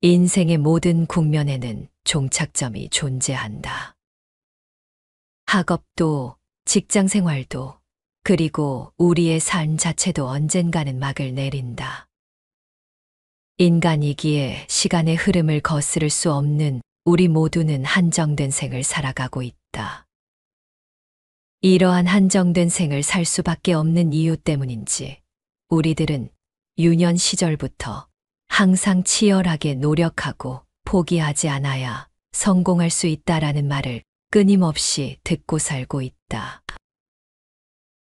인생의 모든 국면에는 종착점이 존재한다. 학업도, 직장 생활도, 그리고 우리의 삶 자체도 언젠가는 막을 내린다. 인간이기에 시간의 흐름을 거스를 수 없는 우리 모두는 한정된 생을 살아가고 있다. 이러한 한정된 생을 살 수밖에 없는 이유 때문인지 우리들은 유년 시절부터 항상 치열하게 노력하고 포기하지 않아야 성공할 수 있다라는 말을 끊임없이 듣고 살고 있다.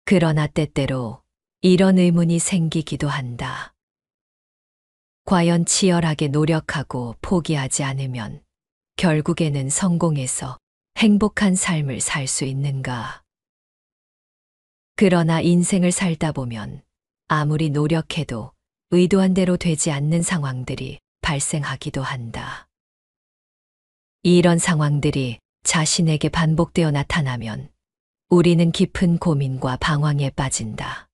그러나 때때로 이런 의문이 생기기도 한다. 과연 치열하게 노력하고 포기하지 않으면 결국에는 성공해서 행복한 삶을 살 수 있는가? 그러나 인생을 살다 보면 아무리 노력해도 의도한 대로 되지 않는 상황들이 발생하기도 한다. 이런 상황들이 자신에게 반복되어 나타나면 우리는 깊은 고민과 방황에 빠진다.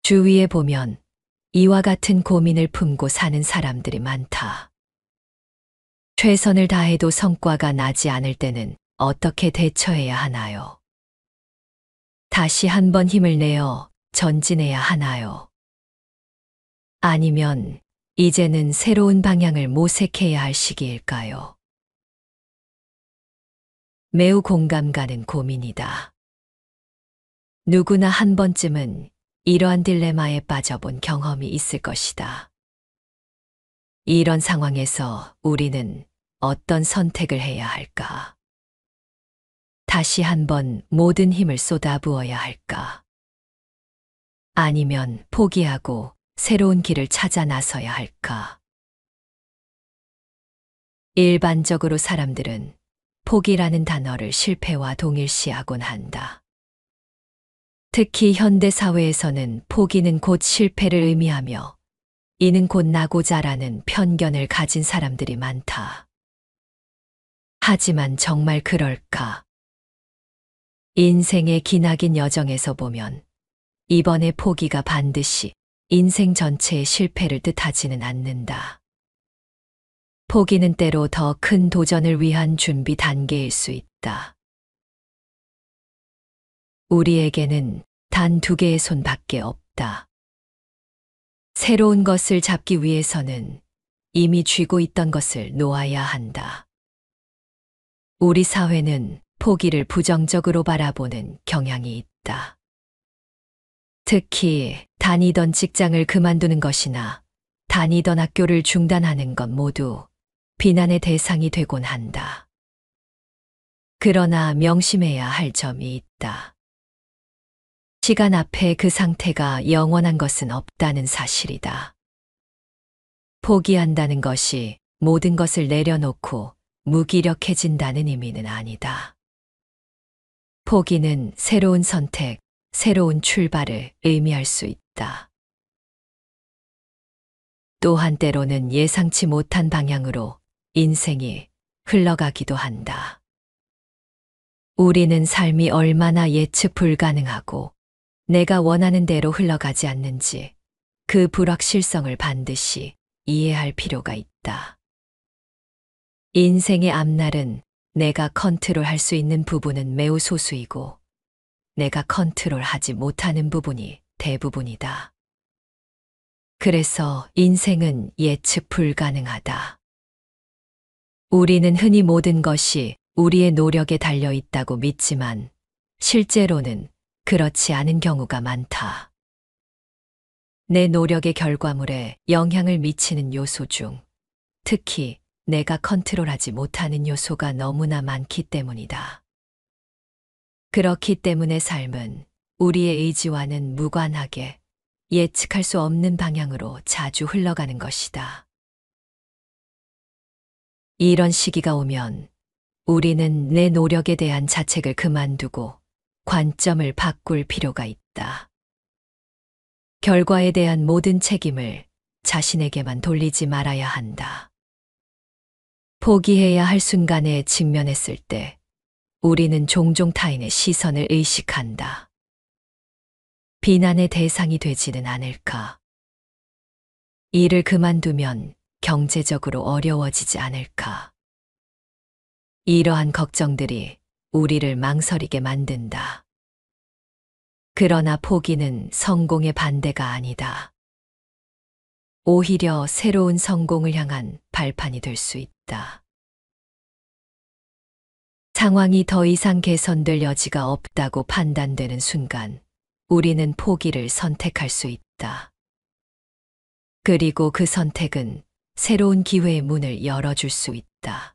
주위에 보면 이와 같은 고민을 품고 사는 사람들이 많다. 최선을 다해도 성과가 나지 않을 때는 어떻게 대처해야 하나요? 다시 한번 힘을 내어 전진해야 하나요? 아니면 이제는 새로운 방향을 모색해야 할 시기일까요? 매우 공감 가는 고민이다. 누구나 한 번쯤은 이러한 딜레마에 빠져본 경험이 있을 것이다. 이런 상황에서 우리는 어떤 선택을 해야 할까? 다시 한번 모든 힘을 쏟아부어야 할까? 아니면 포기하고 새로운 길을 찾아 나서야 할까? 일반적으로 사람들은 포기라는 단어를 실패와 동일시하곤 한다. 특히 현대 사회에서는 포기는 곧 실패를 의미하며 이는 곧 나고자라는 편견을 가진 사람들이 많다. 하지만 정말 그럴까? 인생의 기나긴 여정에서 보면 이번의 포기가 반드시 인생 전체의 실패를 뜻하지는 않는다. 포기는 때로 더 큰 도전을 위한 준비 단계일 수 있다. 우리에게는 단 2개의 손밖에 없다. 새로운 것을 잡기 위해서는 이미 쥐고 있던 것을 놓아야 한다. 우리 사회는 포기를 부정적으로 바라보는 경향이 있다. 특히 다니던 직장을 그만두는 것이나 다니던 학교를 중단하는 것 모두 비난의 대상이 되곤 한다. 그러나 명심해야 할 점이 있다. 시간 앞에 그 상태가 영원한 것은 없다는 사실이다. 포기한다는 것이 모든 것을 내려놓고 무기력해진다는 의미는 아니다. 포기는 새로운 선택, 새로운 출발을 의미할 수 있다. 또한 때로는 예상치 못한 방향으로 인생이 흘러가기도 한다. 우리는 삶이 얼마나 예측 불가능하고 내가 원하는 대로 흘러가지 않는지 그 불확실성을 반드시 이해할 필요가 있다. 인생의 앞날은 내가 컨트롤할 수 있는 부분은 매우 소수이고 내가 컨트롤하지 못하는 부분이 대부분이다. 그래서 인생은 예측 불가능하다. 우리는 흔히 모든 것이 우리의 노력에 달려 있다고 믿지만 실제로는 그렇지 않은 경우가 많다. 내 노력의 결과물에 영향을 미치는 요소 중 특히 내가 컨트롤하지 못하는 요소가 너무나 많기 때문이다. 그렇기 때문에 삶은 우리의 의지와는 무관하게 예측할 수 없는 방향으로 자주 흘러가는 것이다. 이런 시기가 오면 우리는 내 노력에 대한 자책을 그만두고 관점을 바꿀 필요가 있다. 결과에 대한 모든 책임을 자신에게만 돌리지 말아야 한다. 포기해야 할 순간에 직면했을 때 우리는 종종 타인의 시선을 의식한다. 비난의 대상이 되지는 않을까? 일을 그만두면 경제적으로 어려워지지 않을까. 이러한 걱정들이 우리를 망설이게 만든다. 그러나 포기는 성공의 반대가 아니다. 오히려 새로운 성공을 향한 발판이 될 수 있다. 상황이 더 이상 개선될 여지가 없다고 판단되는 순간 우리는 포기를 선택할 수 있다. 그리고 그 선택은 새로운 기회의 문을 열어줄 수 있다.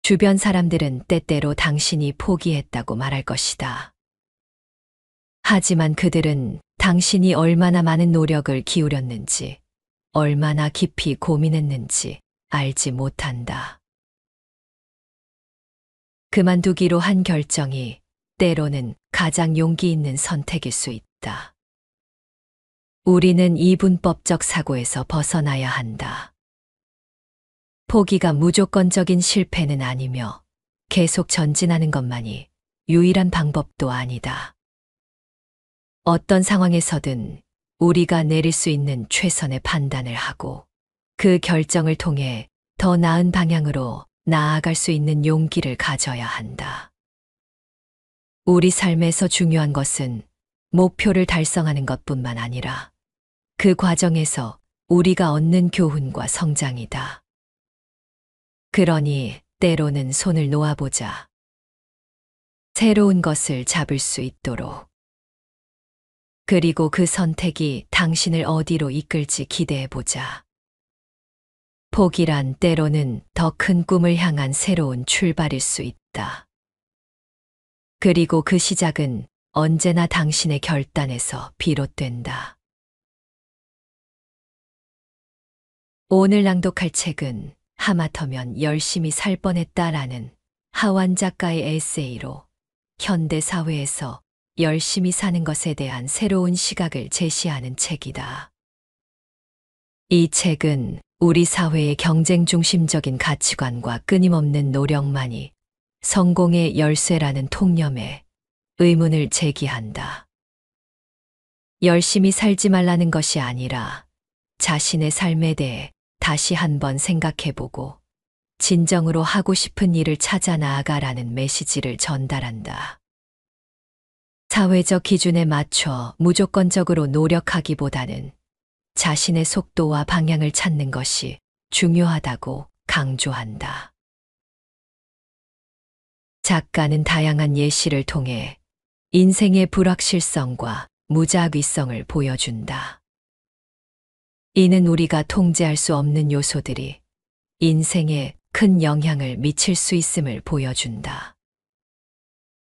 주변 사람들은 때때로 당신이 포기했다고 말할 것이다. 하지만 그들은 당신이 얼마나 많은 노력을 기울였는지, 얼마나 깊이 고민했는지 알지 못한다. 그만두기로 한 결정이 때로는 가장 용기 있는 선택일 수 있다. 우리는 이분법적 사고에서 벗어나야 한다. 포기가 무조건적인 실패는 아니며 계속 전진하는 것만이 유일한 방법도 아니다. 어떤 상황에서든 우리가 내릴 수 있는 최선의 판단을 하고 그 결정을 통해 더 나은 방향으로 나아갈 수 있는 용기를 가져야 한다. 우리 삶에서 중요한 것은 목표를 달성하는 것뿐만 아니라 그 과정에서 우리가 얻는 교훈과 성장이다. 그러니 때로는 손을 놓아보자. 새로운 것을 잡을 수 있도록. 그리고 그 선택이 당신을 어디로 이끌지 기대해보자. 포기란 때로는 더 큰 꿈을 향한 새로운 출발일 수 있다. 그리고 그 시작은 언제나 당신의 결단에서 비롯된다. 오늘 낭독할 책은 하마터면 열심히 살 뻔했다라는 하완 작가의 에세이로 현대 사회에서 열심히 사는 것에 대한 새로운 시각을 제시하는 책이다. 이 책은 우리 사회의 경쟁 중심적인 가치관과 끊임없는 노력만이 성공의 열쇠라는 통념에 의문을 제기한다. 열심히 살지 말라는 것이 아니라 자신의 삶에 대해 다시 한번 생각해보고 진정으로 하고 싶은 일을 찾아 나아가라는 메시지를 전달한다. 사회적 기준에 맞춰 무조건적으로 노력하기보다는 자신의 속도와 방향을 찾는 것이 중요하다고 강조한다. 작가는 다양한 예시를 통해 인생의 불확실성과 무작위성을 보여준다. 이는 우리가 통제할 수 없는 요소들이 인생에 큰 영향을 미칠 수 있음을 보여준다.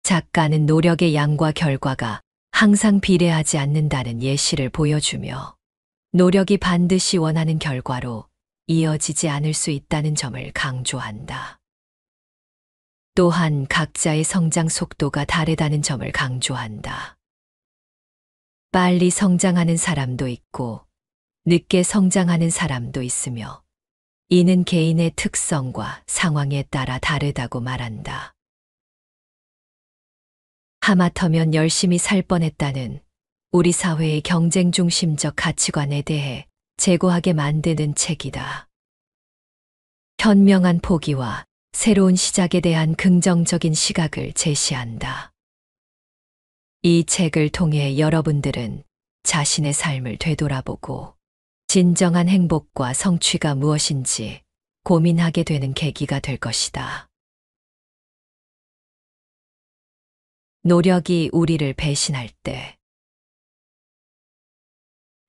작가는 노력의 양과 결과가 항상 비례하지 않는다는 예시를 보여주며 노력이 반드시 원하는 결과로 이어지지 않을 수 있다는 점을 강조한다. 또한 각자의 성장 속도가 다르다는 점을 강조한다. 빨리 성장하는 사람도 있고 늦게 성장하는 사람도 있으며 이는 개인의 특성과 상황에 따라 다르다고 말한다. 하마터면 열심히 살 뻔했다는 우리 사회의 경쟁 중심적 가치관에 대해 재고하게 만드는 책이다. 현명한 포기와 새로운 시작에 대한 긍정적인 시각을 제시한다. 이 책을 통해 여러분들은 자신의 삶을 되돌아보고 진정한 행복과 성취가 무엇인지 고민하게 되는 계기가 될 것이다. 노력이 우리를 배신할 때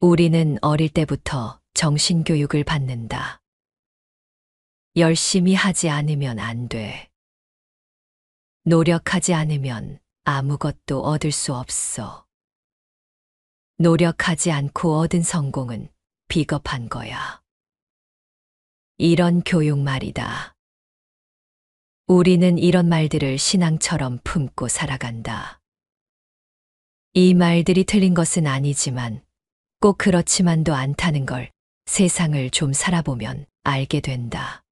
우리는 어릴 때부터 정신교육을 받는다. 열심히 하지 않으면 안 돼. 노력하지 않으면 아무것도 얻을 수 없어. 노력하지 않고 얻은 성공은 비겁한 거야. 이런 교육 말이다. 우리는 이런 말들을 신앙처럼 품고 살아간다. 이 말들이 틀린 것은 아니지만 꼭 그렇지만도 않다는 걸 세상을 좀 살아보면 알게 된다.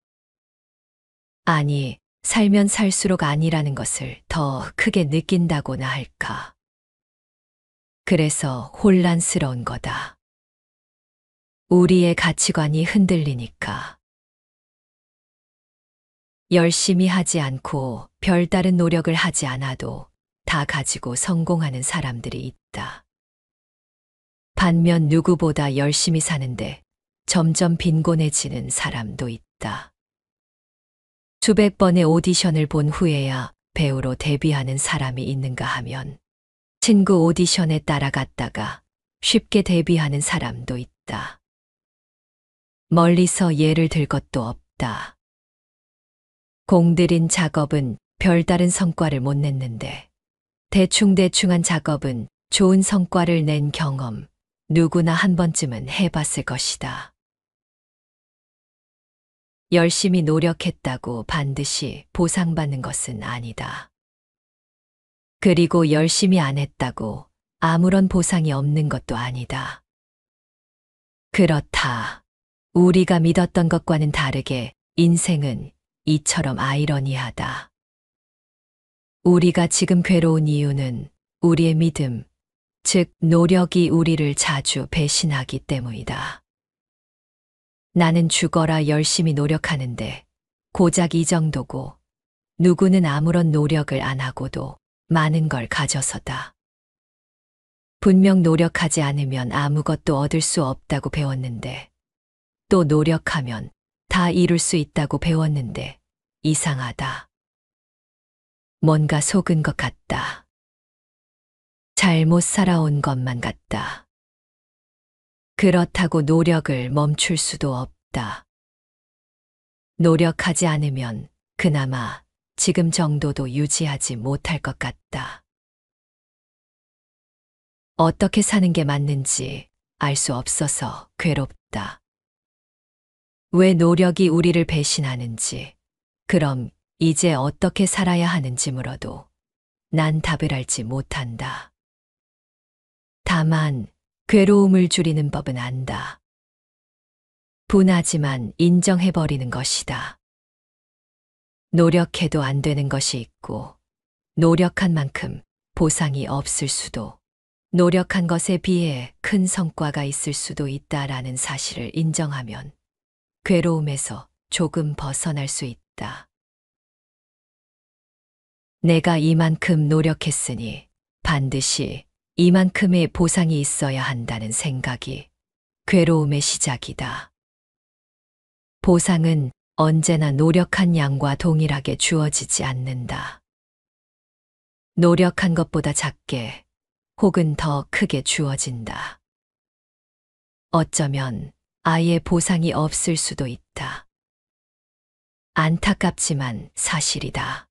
아니, 살면 살수록 아니라는 것을 더 크게 느낀다고나 할까. 그래서 혼란스러운 거다. 우리의 가치관이 흔들리니까. 열심히 하지 않고 별다른 노력을 하지 않아도 다 가지고 성공하는 사람들이 있다. 반면 누구보다 열심히 사는데 점점 빈곤해지는 사람도 있다. 수백 번의 오디션을 본 후에야 배우로 데뷔하는 사람이 있는가 하면 친구 오디션에 따라갔다가 쉽게 데뷔하는 사람도 있다. 멀리서 예를 들 것도 없다. 공들인 작업은 별다른 성과를 못 냈는데 대충대충한 작업은 좋은 성과를 낸 경험 누구나 한 번쯤은 해봤을 것이다. 열심히 노력했다고 반드시 보상받는 것은 아니다. 그리고 열심히 안 했다고 아무런 보상이 없는 것도 아니다. 그렇다. 우리가 믿었던 것과는 다르게 인생은 이처럼 아이러니하다. 우리가 지금 괴로운 이유는 우리의 믿음, 즉 노력이 우리를 자주 배신하기 때문이다. 나는 죽어라 열심히 노력하는데 고작 이 정도고 누구는 아무런 노력을 안 하고도 많은 걸 가져서다. 분명 노력하지 않으면 아무것도 얻을 수 없다고 배웠는데 또 노력하면 다 이룰 수 있다고 배웠는데 이상하다. 뭔가 속은 것 같다. 잘못 살아온 것만 같다. 그렇다고 노력을 멈출 수도 없다. 노력하지 않으면 그나마 지금 정도도 유지하지 못할 것 같다. 어떻게 사는 게 맞는지 알 수 없어서 괴롭다. 왜 노력이 우리를 배신하는지, 그럼 이제 어떻게 살아야 하는지 물어도 난 답을 알지 못한다. 다만 괴로움을 줄이는 법은 안다. 분하지만 인정해버리는 것이다. 노력해도 안 되는 것이 있고 노력한 만큼 보상이 없을 수도, 노력한 것에 비해 큰 성과가 있을 수도 있다라는 사실을 인정하면 괴로움에서 조금 벗어날 수 있다. 내가 이만큼 노력했으니 반드시 이만큼의 보상이 있어야 한다는 생각이 괴로움의 시작이다. 보상은 언제나 노력한 양과 동일하게 주어지지 않는다. 노력한 것보다 작게 혹은 더 크게 주어진다. 어쩌면 아예 보상이 없을 수도 있다. 안타깝지만 사실이다.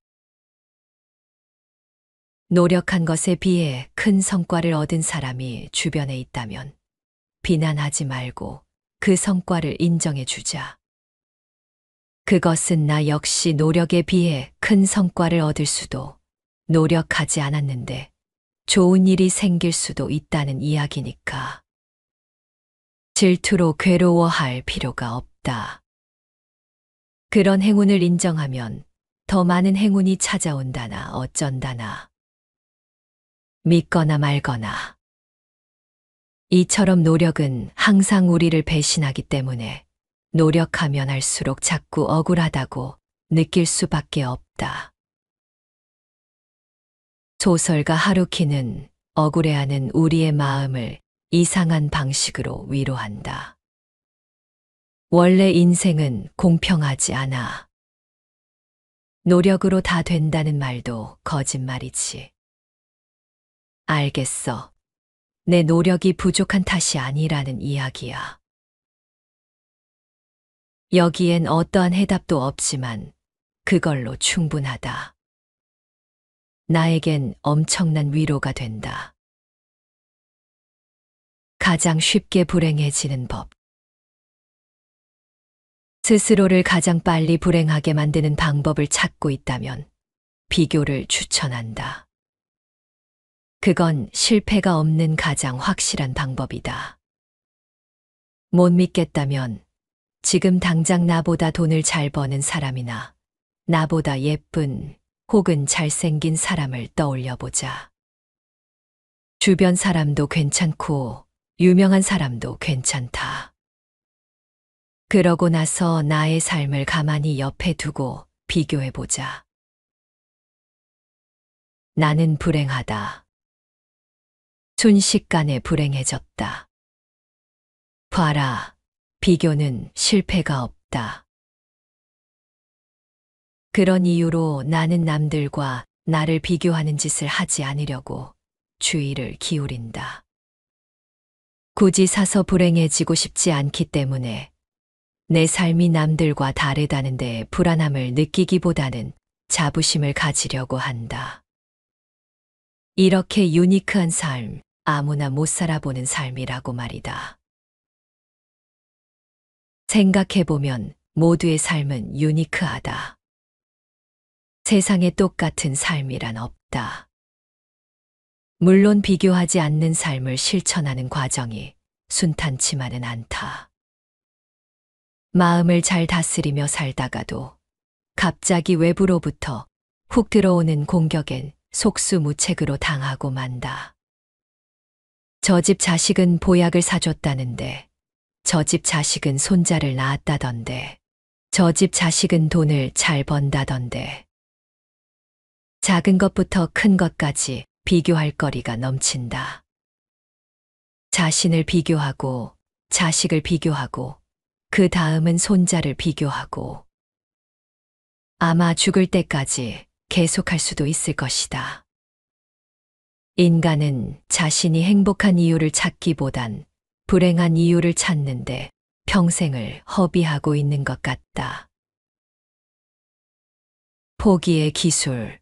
노력한 것에 비해 큰 성과를 얻은 사람이 주변에 있다면 비난하지 말고 그 성과를 인정해 주자. 그것은 나 역시 노력에 비해 큰 성과를 얻을 수도, 노력하지 않았는데 좋은 일이 생길 수도 있다는 이야기니까. 질투로 괴로워할 필요가 없다. 그런 행운을 인정하면 더 많은 행운이 찾아온다나 어쩐다나. 믿거나 말거나. 이처럼 노력은 항상 우리를 배신하기 때문에 노력하면 할수록 자꾸 억울하다고 느낄 수밖에 없다. 소설가 하루키는 억울해하는 우리의 마음을 이상한 방식으로 위로한다. 원래 인생은 공평하지 않아. 노력으로 다 된다는 말도 거짓말이지. 알겠어. 내 노력이 부족한 탓이 아니라는 이야기야. 여기엔 어떠한 해답도 없지만 그걸로 충분하다. 나에겐 엄청난 위로가 된다. 가장 쉽게 불행해지는 법. 스스로를 가장 빨리 불행하게 만드는 방법을 찾고 있다면 비교를 추천한다. 그건 실패가 없는 가장 확실한 방법이다. 못 믿겠다면 지금 당장 나보다 돈을 잘 버는 사람이나 나보다 예쁜 혹은 잘생긴 사람을 떠올려 보자. 주변 사람도 괜찮고 유명한 사람도 괜찮다. 그러고 나서 나의 삶을 가만히 옆에 두고 비교해보자. 나는 불행하다. 순식간에 불행해졌다. 봐라, 비교는 실패가 없다. 그런 이유로 나는 남들과 나를 비교하는 짓을 하지 않으려고 주의를 기울인다. 굳이 사서 불행해지고 싶지 않기 때문에 내 삶이 남들과 다르다는 데 불안함을 느끼기보다는 자부심을 가지려고 한다. 이렇게 유니크한 삶, 아무나 못 살아보는 삶이라고 말이다. 생각해보면 모두의 삶은 유니크하다. 세상에 똑같은 삶이란 없다. 물론 비교하지 않는 삶을 실천하는 과정이 순탄치만은 않다. 마음을 잘 다스리며 살다가도 갑자기 외부로부터 훅 들어오는 공격엔 속수무책으로 당하고 만다. 저 집 자식은 보약을 사줬다는데, 저 집 자식은 손자를 낳았다던데, 저 집 자식은 돈을 잘 번다던데. 작은 것부터 큰 것까지 비교할 거리가 넘친다. 자신을 비교하고, 자식을 비교하고, 그 다음은 손자를 비교하고. 아마 죽을 때까지 계속할 수도 있을 것이다. 인간은 자신이 행복한 이유를 찾기보단 불행한 이유를 찾는데 평생을 허비하고 있는 것 같다. 포기의 기술.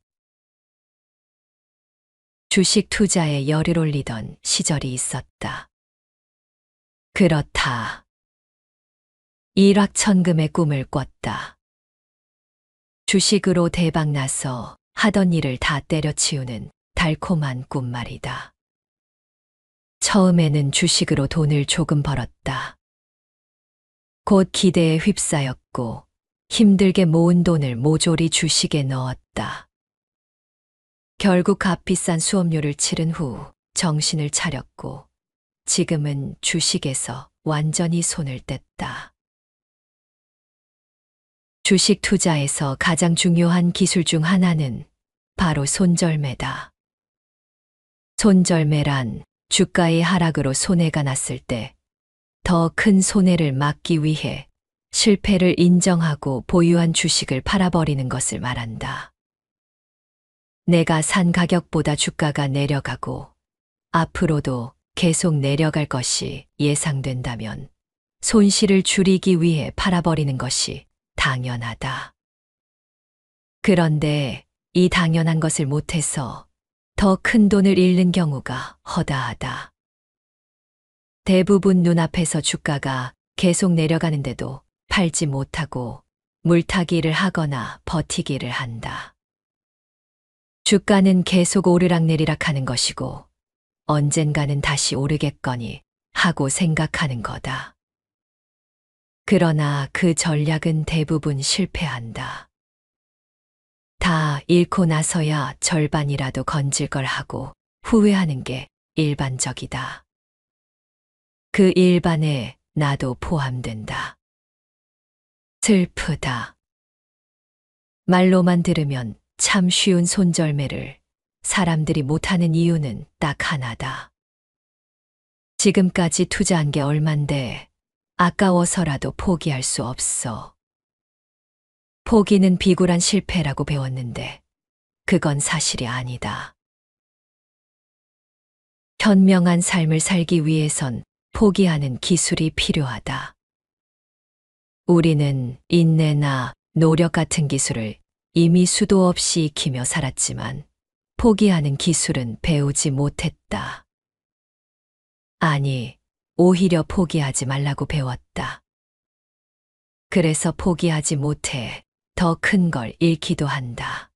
주식 투자에 열을 올리던 시절이 있었다. 그렇다. 일확천금의 꿈을 꿨다. 주식으로 대박나서 하던 일을 다 때려치우는 달콤한 꿈 말이다. 처음에는 주식으로 돈을 조금 벌었다. 곧 기대에 휩싸였고 힘들게 모은 돈을 모조리 주식에 넣었다. 결국 값비싼 수업료를 치른 후 정신을 차렸고 지금은 주식에서 완전히 손을 뗐다. 주식 투자에서 가장 중요한 기술 중 하나는 바로 손절매다. 손절매란 주가의 하락으로 손해가 났을 때 더 큰 손해를 막기 위해 실패를 인정하고 보유한 주식을 팔아버리는 것을 말한다. 내가 산 가격보다 주가가 내려가고 앞으로도 계속 내려갈 것이 예상된다면 손실을 줄이기 위해 팔아버리는 것이 당연하다. 그런데 이 당연한 것을 못해서 더 큰 돈을 잃는 경우가 허다하다. 대부분 눈앞에서 주가가 계속 내려가는데도 팔지 못하고 물타기를 하거나 버티기를 한다. 주가는 계속 오르락내리락 하는 것이고 언젠가는 다시 오르겠거니 하고 생각하는 거다. 그러나 그 전략은 대부분 실패한다. 다 잃고 나서야 절반이라도 건질 걸 하고 후회하는 게 일반적이다. 그 일반에 나도 포함된다. 슬프다. 말로만 들으면 참 쉬운 손절매를 사람들이 못하는 이유는 딱 하나다. 지금까지 투자한 게 얼만데 아까워서라도 포기할 수 없어. 포기는 비굴한 실패라고 배웠는데 그건 사실이 아니다. 현명한 삶을 살기 위해선 포기하는 기술이 필요하다. 우리는 인내나 노력 같은 기술을 이미 수도 없이 익히며 살았지만 포기하는 기술은 배우지 못했다. 아니, 오히려 포기하지 말라고 배웠다. 그래서 포기하지 못해 더 큰 걸 잃기도 한다.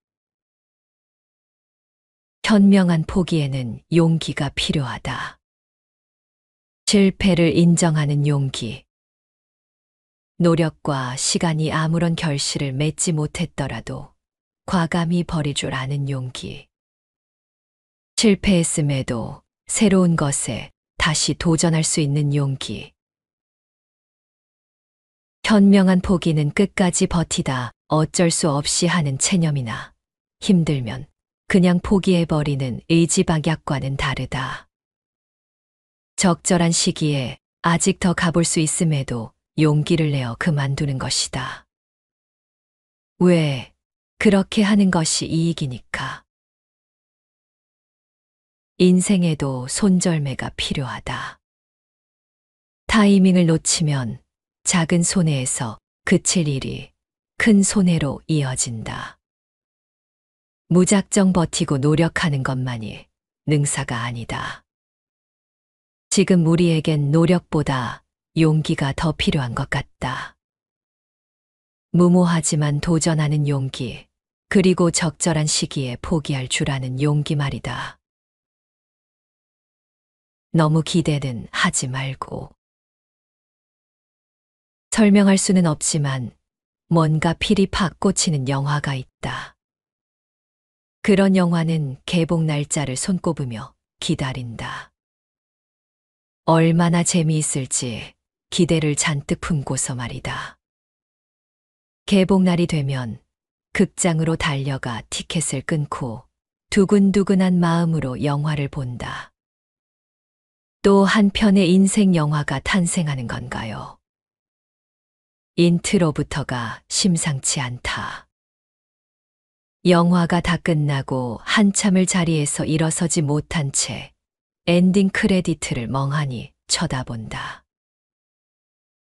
현명한 포기에는 용기가 필요하다. 실패를 인정하는 용기. 노력과 시간이 아무런 결실을 맺지 못했더라도 과감히 버릴 줄 아는 용기. 실패했음에도 새로운 것에 다시 도전할 수 있는 용기. 현명한 포기는 끝까지 버티다 어쩔 수 없이 하는 체념이나 힘들면 그냥 포기해버리는 의지박약과는 다르다. 적절한 시기에 아직 더 가볼 수 있음에도 용기를 내어 그만두는 것이다. 왜? 그렇게 하는 것이 이익이니까. 인생에도 손절매가 필요하다. 타이밍을 놓치면 작은 손해에서 그칠 일이 큰 손해로 이어진다. 무작정 버티고 노력하는 것만이 능사가 아니다. 지금 우리에겐 노력보다 용기가 더 필요한 것 같다. 무모하지만 도전하는 용기, 그리고 적절한 시기에 포기할 줄 아는 용기 말이다. 너무 기대는 하지 말고. 설명할 수는 없지만 뭔가 필이 팍 꽂히는 영화가 있다. 그런 영화는 개봉 날짜를 손꼽으며 기다린다. 얼마나 재미있을지 기대를 잔뜩 품고서 말이다. 개봉날이 되면 극장으로 달려가 티켓을 끊고 두근두근한 마음으로 영화를 본다. 또 한편의 인생 영화가 탄생하는 건가요? 인트로부터가 심상치 않다. 영화가 다 끝나고 한참을 자리에서 일어서지 못한 채 엔딩 크레디트를 멍하니 쳐다본다.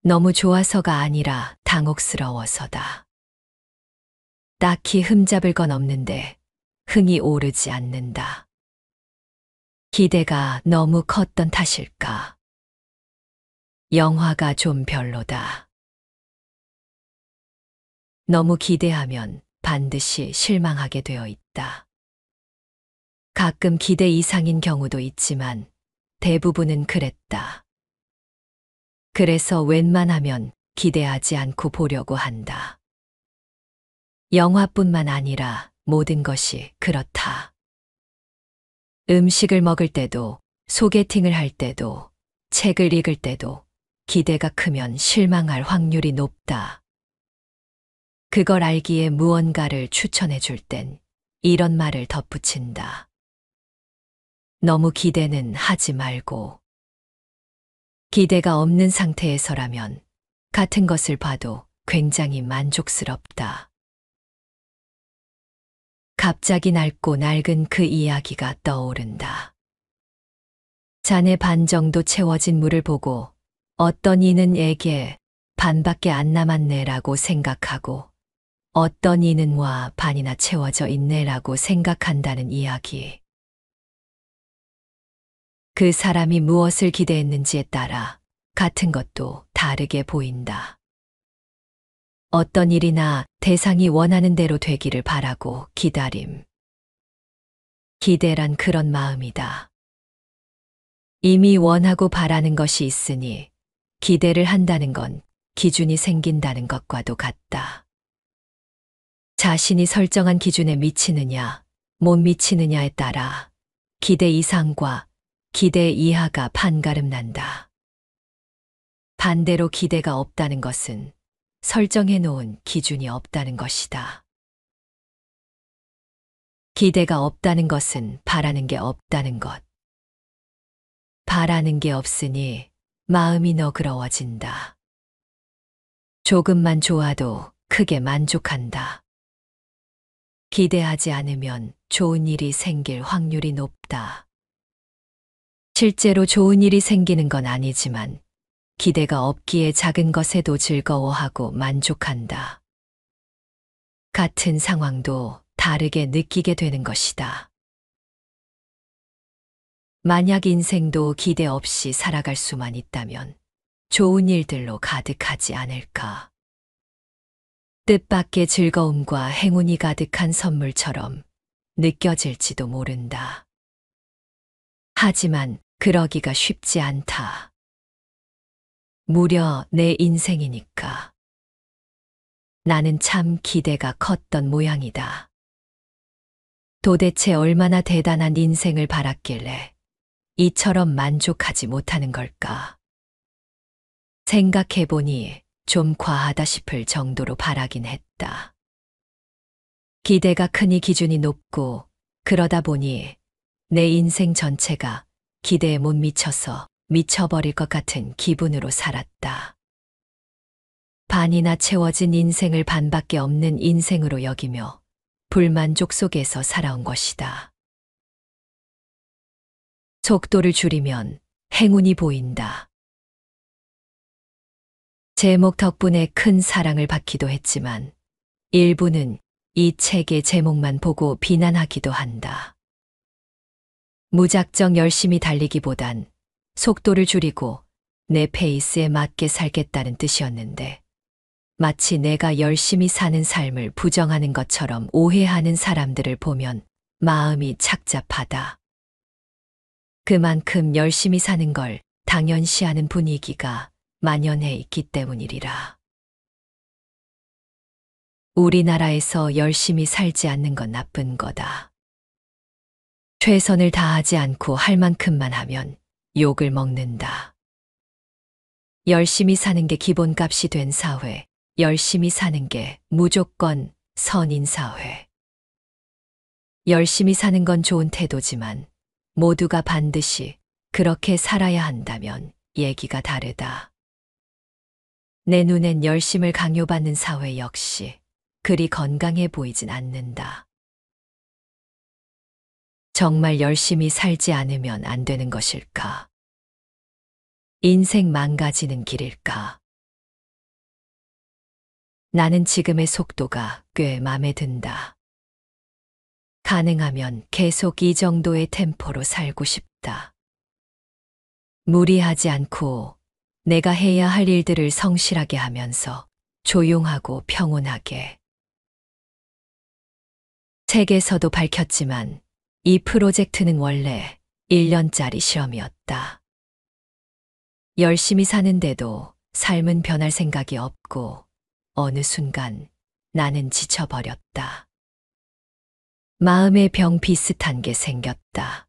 너무 좋아서가 아니라 당혹스러워서다. 딱히 흠잡을 건 없는데 흥이 오르지 않는다. 기대가 너무 컸던 탓일까? 영화가 좀 별로다. 너무 기대하면 반드시 실망하게 되어 있다. 가끔 기대 이상인 경우도 있지만 대부분은 그랬다. 그래서 웬만하면 기대하지 않고 보려고 한다. 영화뿐만 아니라 모든 것이 그렇다. 음식을 먹을 때도, 소개팅을 할 때도, 책을 읽을 때도 기대가 크면 실망할 확률이 높다. 그걸 알기에 무언가를 추천해 줄 땐 이런 말을 덧붙인다. 너무 기대는 하지 말고. 기대가 없는 상태에서라면 같은 것을 봐도 굉장히 만족스럽다. 갑자기 낡고 낡은 그 이야기가 떠오른다. 잔에 반 정도 채워진 물을 보고 어떤 이는 에게 반밖에 안 남았네라고 생각하고 어떤 이는 와 반이나 채워져 있네라고 생각한다는 이야기. 그 사람이 무엇을 기대했는지에 따라 같은 것도 다르게 보인다. 어떤 일이나 대상이 원하는 대로 되기를 바라고 기다림. 기대란 그런 마음이다. 이미 원하고 바라는 것이 있으니 기대를 한다는 건 기준이 생긴다는 것과도 같다. 자신이 설정한 기준에 미치느냐, 못 미치느냐에 따라 기대 이상과 기대 이하가 판가름 난다. 반대로 기대가 없다는 것은 설정해 놓은 기준이 없다는 것이다. 기대가 없다는 것은 바라는 게 없다는 것. 바라는 게 없으니 마음이 너그러워진다. 조금만 좋아도 크게 만족한다. 기대하지 않으면 좋은 일이 생길 확률이 높다. 실제로 좋은 일이 생기는 건 아니지만 기대가 없기에 작은 것에도 즐거워하고 만족한다. 같은 상황도 다르게 느끼게 되는 것이다. 만약 인생도 기대 없이 살아갈 수만 있다면 좋은 일들로 가득하지 않을까. 뜻밖의 즐거움과 행운이 가득한 선물처럼 느껴질지도 모른다. 하지만 그러기가 쉽지 않다. 무려 내 인생이니까. 나는 참 기대가 컸던 모양이다. 도대체 얼마나 대단한 인생을 바랐길래 이처럼 만족하지 못하는 걸까? 생각해보니 좀 과하다 싶을 정도로 바라긴 했다. 기대가 크니 기준이 높고 그러다 보니 내 인생 전체가 기대에 못 미쳐서 미쳐버릴 것 같은 기분으로 살았다. 반이나 채워진 인생을 반밖에 없는 인생으로 여기며 불만족 속에서 살아온 것이다. 속도를 줄이면 행운이 보인다. 제목 덕분에 큰 사랑을 받기도 했지만 일부는 이 책의 제목만 보고 비난하기도 한다. 무작정 열심히 달리기보단 속도를 줄이고 내 페이스에 맞게 살겠다는 뜻이었는데 마치 내가 열심히 사는 삶을 부정하는 것처럼 오해하는 사람들을 보면 마음이 착잡하다. 그만큼 열심히 사는 걸 당연시하는 분위기가 만연해 있기 때문이리라. 우리나라에서 열심히 살지 않는 건 나쁜 거다. 최선을 다하지 않고 할 만큼만 하면 욕을 먹는다. 열심히 사는 게 기본값이 된 사회, 열심히 사는 게 무조건 선인 사회. 열심히 사는 건 좋은 태도지만 모두가 반드시 그렇게 살아야 한다면 얘기가 다르다. 내 눈엔 열심을 강요받는 사회 역시 그리 건강해 보이진 않는다. 정말 열심히 살지 않으면 안 되는 것일까? 인생 망가지는 길일까? 나는 지금의 속도가 꽤 마음에 든다. 가능하면 계속 이 정도의 템포로 살고 싶다. 무리하지 않고 내가 해야 할 일들을 성실하게 하면서 조용하고 평온하게. 책에서도 밝혔지만 이 프로젝트는 원래 1년짜리 시험이었다. 열심히 사는데도 삶은 변할 생각이 없고 어느 순간 나는 지쳐버렸다. 마음의 병 비슷한 게 생겼다.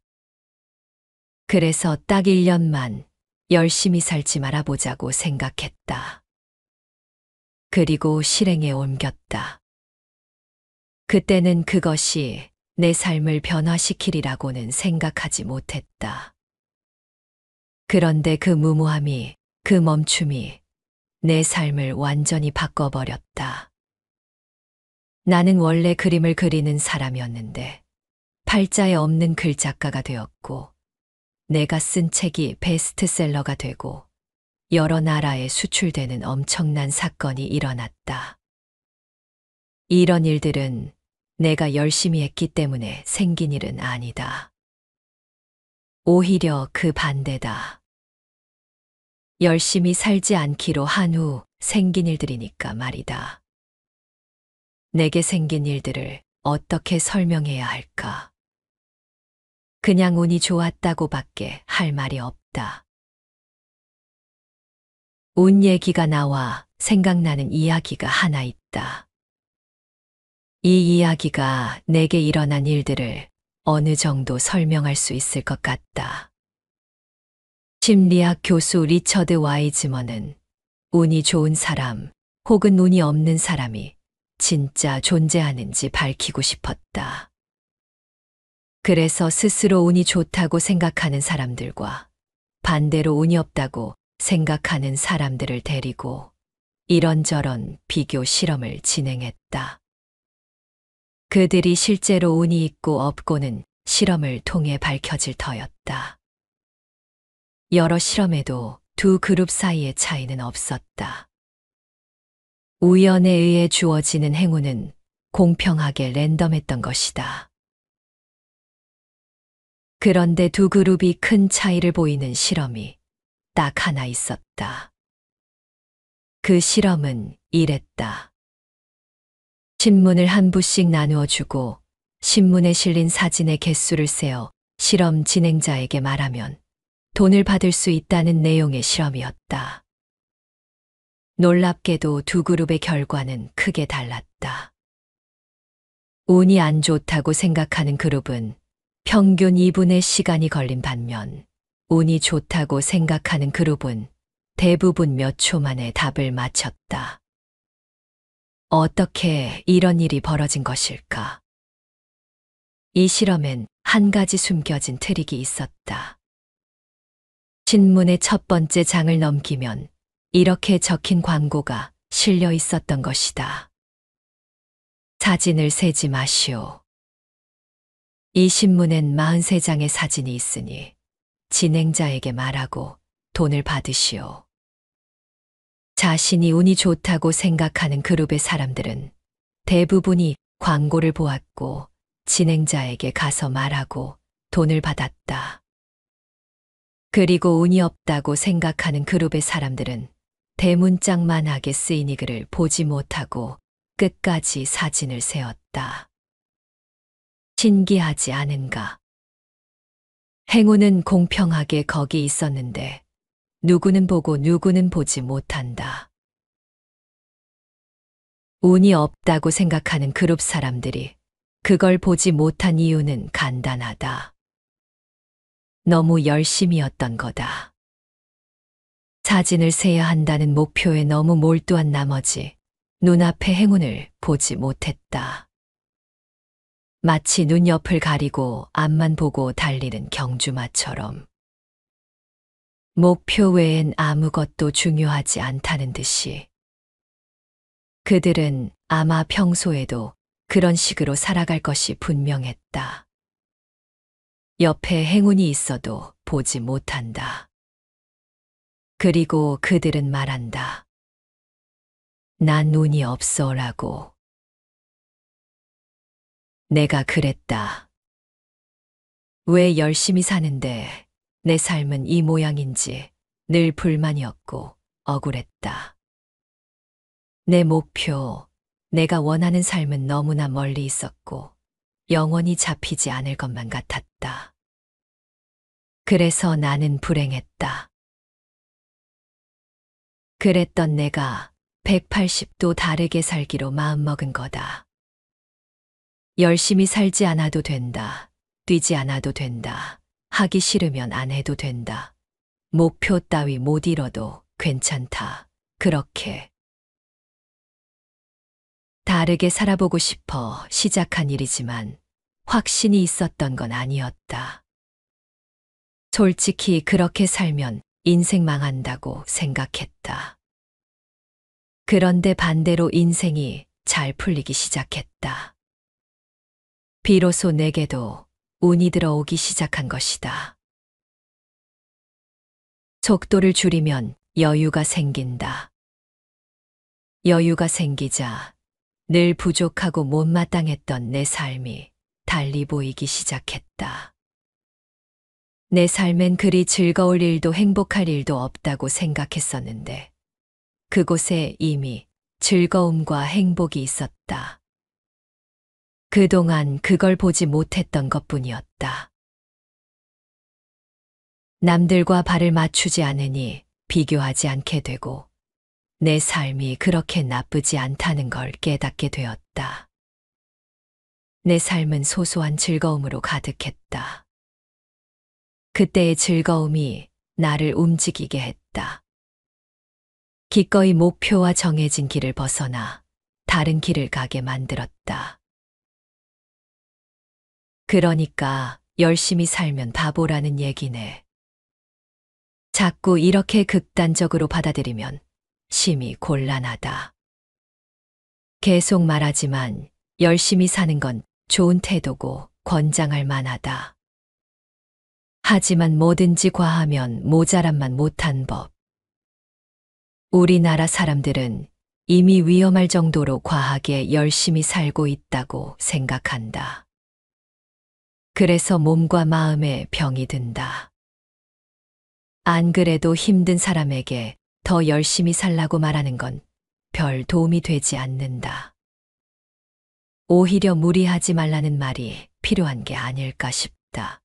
그래서 딱 1년만 열심히 살지 말아보자고 생각했다. 그리고 실행에 옮겼다. 그때는 그것이 내 삶을 변화시키리라고는 생각하지 못했다. 그런데 그 무모함이, 그 멈춤이 내 삶을 완전히 바꿔버렸다. 나는 원래 그림을 그리는 사람이었는데 팔자에 없는 글작가가 되었고 내가 쓴 책이 베스트셀러가 되고 여러 나라에 수출되는 엄청난 사건이 일어났다. 이런 일들은 내가 열심히 했기 때문에 생긴 일은 아니다. 오히려 그 반대다. 열심히 살지 않기로 한 후 생긴 일들이니까 말이다. 내게 생긴 일들을 어떻게 설명해야 할까? 그냥 운이 좋았다고밖에 할 말이 없다. 운 얘기가 나와 생각나는 이야기가 하나 있다. 이 이야기가 내게 일어난 일들을 어느 정도 설명할 수 있을 것 같다. 심리학 교수 리처드 와이즈먼은 운이 좋은 사람 혹은 운이 없는 사람이 진짜 존재하는지 밝히고 싶었다. 그래서 스스로 운이 좋다고 생각하는 사람들과 반대로 운이 없다고 생각하는 사람들을 데리고 이런저런 비교 실험을 진행했다. 그들이 실제로 운이 있고 없고는 실험을 통해 밝혀질 터였다. 여러 실험에도 두 그룹 사이의 차이는 없었다. 우연에 의해 주어지는 행운은 공평하게 랜덤했던 것이다. 그런데 두 그룹이 큰 차이를 보이는 실험이 딱 하나 있었다. 그 실험은 이랬다. 신문을 한 부씩 나누어 주고 신문에 실린 사진의 개수를 세어 실험 진행자에게 말하면 돈을 받을 수 있다는 내용의 실험이었다. 놀랍게도 두 그룹의 결과는 크게 달랐다. 운이 안 좋다고 생각하는 그룹은 평균 2분의 시간이 걸린 반면 운이 좋다고 생각하는 그룹은 대부분 몇 초 만에 답을 맞췄다. 어떻게 이런 일이 벌어진 것일까? 이 실험엔 한 가지 숨겨진 트릭이 있었다. 신문의 첫 번째 장을 넘기면 이렇게 적힌 광고가 실려 있었던 것이다. 사진을 세지 마시오. 이 신문엔 43장의 사진이 있으니 진행자에게 말하고 돈을 받으시오. 자신이 운이 좋다고 생각하는 그룹의 사람들은 대부분이 광고를 보았고 진행자에게 가서 말하고 돈을 받았다. 그리고 운이 없다고 생각하는 그룹의 사람들은 대문짝만하게 쓰인 이 글을 보지 못하고 끝까지 사진을 세웠다. 신기하지 않은가? 행운은 공평하게 거기 있었는데 누구는 보고 누구는 보지 못한다. 운이 없다고 생각하는 그룹 사람들이 그걸 보지 못한 이유는 간단하다. 너무 열심이었던 거다. 사진을 세야 한다는 목표에 너무 몰두한 나머지 눈앞의 행운을 보지 못했다. 마치 눈 옆을 가리고 앞만 보고 달리는 경주마처럼. 목표 외엔 아무것도 중요하지 않다는 듯이. 그들은 아마 평소에도 그런 식으로 살아갈 것이 분명했다. 옆에 행운이 있어도 보지 못한다. 그리고 그들은 말한다. 난 운이 없어라고. 내가 그랬다. 왜 열심히 사는데 내 삶은 이 모양인지 늘 불만이었고 억울했다. 내 목표, 내가 원하는 삶은 너무나 멀리 있었고 영원히 잡히지 않을 것만 같았다. 그래서 나는 불행했다. 그랬던 내가 180도 다르게 살기로 마음먹은 거다. 열심히 살지 않아도 된다. 뛰지 않아도 된다. 하기 싫으면 안 해도 된다. 목표 따위 못 이뤄도 괜찮다. 그렇게. 다르게 살아보고 싶어 시작한 일이지만 확신이 있었던 건 아니었다. 솔직히 그렇게 살면 인생 망한다고 생각했다. 그런데 반대로 인생이 잘 풀리기 시작했다. 비로소 내게도 운이 들어오기 시작한 것이다. 속도를 줄이면 여유가 생긴다. 여유가 생기자 늘 부족하고 못마땅했던 내 삶이 달리 보이기 시작했다. 내 삶엔 그리 즐거울 일도 행복할 일도 없다고 생각했었는데 그곳에 이미 즐거움과 행복이 있었다. 그동안 그걸 보지 못했던 것뿐이었다. 남들과 발을 맞추지 않으니 비교하지 않게 되고 내 삶이 그렇게 나쁘지 않다는 걸 깨닫게 되었다. 내 삶은 소소한 즐거움으로 가득했다. 그때의 즐거움이 나를 움직이게 했다. 기꺼이 목표와 정해진 길을 벗어나 다른 길을 가게 만들었다. 그러니까 열심히 살면 바보라는 얘기네. 자꾸 이렇게 극단적으로 받아들이면 심히 곤란하다. 계속 말하지만 열심히 사는 건 좋은 태도고 권장할 만하다. 하지만 뭐든지 과하면 모자람만 못한 법. 우리나라 사람들은 이미 위험할 정도로 과하게 열심히 살고 있다고 생각한다. 그래서 몸과 마음에 병이 든다. 안 그래도 힘든 사람에게 더 열심히 살라고 말하는 건 별 도움이 되지 않는다. 오히려 무리하지 말라는 말이 필요한 게 아닐까 싶다.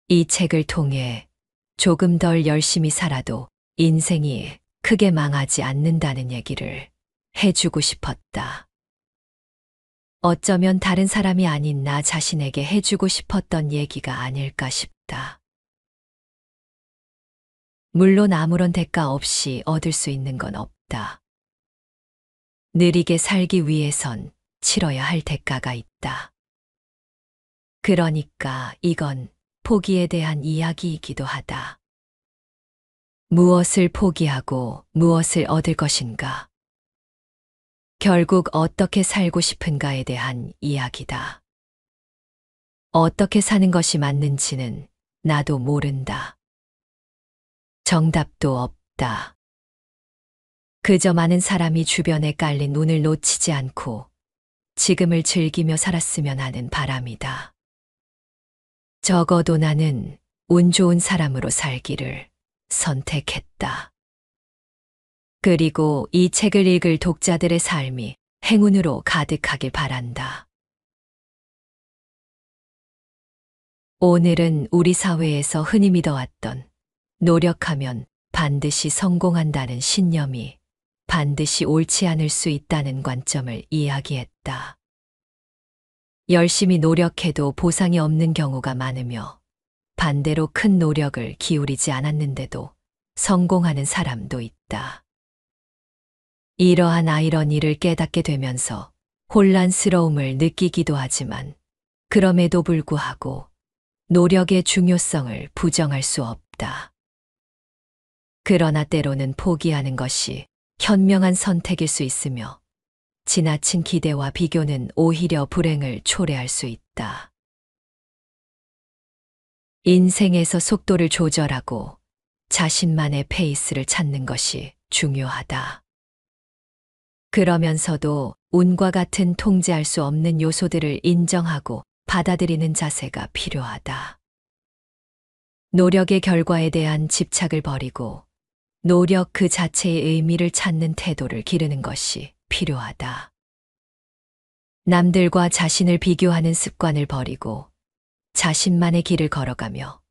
이 책을 통해 조금 덜 열심히 살아도 인생이 크게 망하지 않는다는 얘기를 해주고 싶었다. 어쩌면 다른 사람이 아닌 나 자신에게 해주고 싶었던 얘기가 아닐까 싶다. 물론 아무런 대가 없이 얻을 수 있는 건 없다. 느리게 살기 위해선 치러야 할 대가가 있다. 그러니까 이건 포기에 대한 이야기이기도 하다. 무엇을 포기하고 무엇을 얻을 것인가? 결국 어떻게 살고 싶은가에 대한 이야기다. 어떻게 사는 것이 맞는지는 나도 모른다. 정답도 없다. 그저 많은 사람이 주변에 깔린 운을 놓치지 않고 지금을 즐기며 살았으면 하는 바람이다. 적어도 나는 운 좋은 사람으로 살기를 선택했다. 그리고 이 책을 읽을 독자들의 삶이 행운으로 가득하길 바란다. 오늘은 우리 사회에서 흔히 믿어왔던 노력하면 반드시 성공한다는 신념이 반드시 옳지 않을 수 있다는 관점을 이야기했다. 열심히 노력해도 보상이 없는 경우가 많으며 반대로 큰 노력을 기울이지 않았는데도 성공하는 사람도 있다. 이러한 아이러니를 깨닫게 되면서 혼란스러움을 느끼기도 하지만 그럼에도 불구하고 노력의 중요성을 부정할 수 없다. 그러나 때로는 포기하는 것이 현명한 선택일 수 있으며 지나친 기대와 비교는 오히려 불행을 초래할 수 있다. 인생에서 속도를 조절하고 자신만의 페이스를 찾는 것이 중요하다. 그러면서도 운과 같은 통제할 수 없는 요소들을 인정하고 받아들이는 자세가 필요하다. 노력의 결과에 대한 집착을 버리고 노력 그 자체의 의미를 찾는 태도를 기르는 것이 필요하다. 남들과 자신을 비교하는 습관을 버리고 자신만의 길을 걸어가며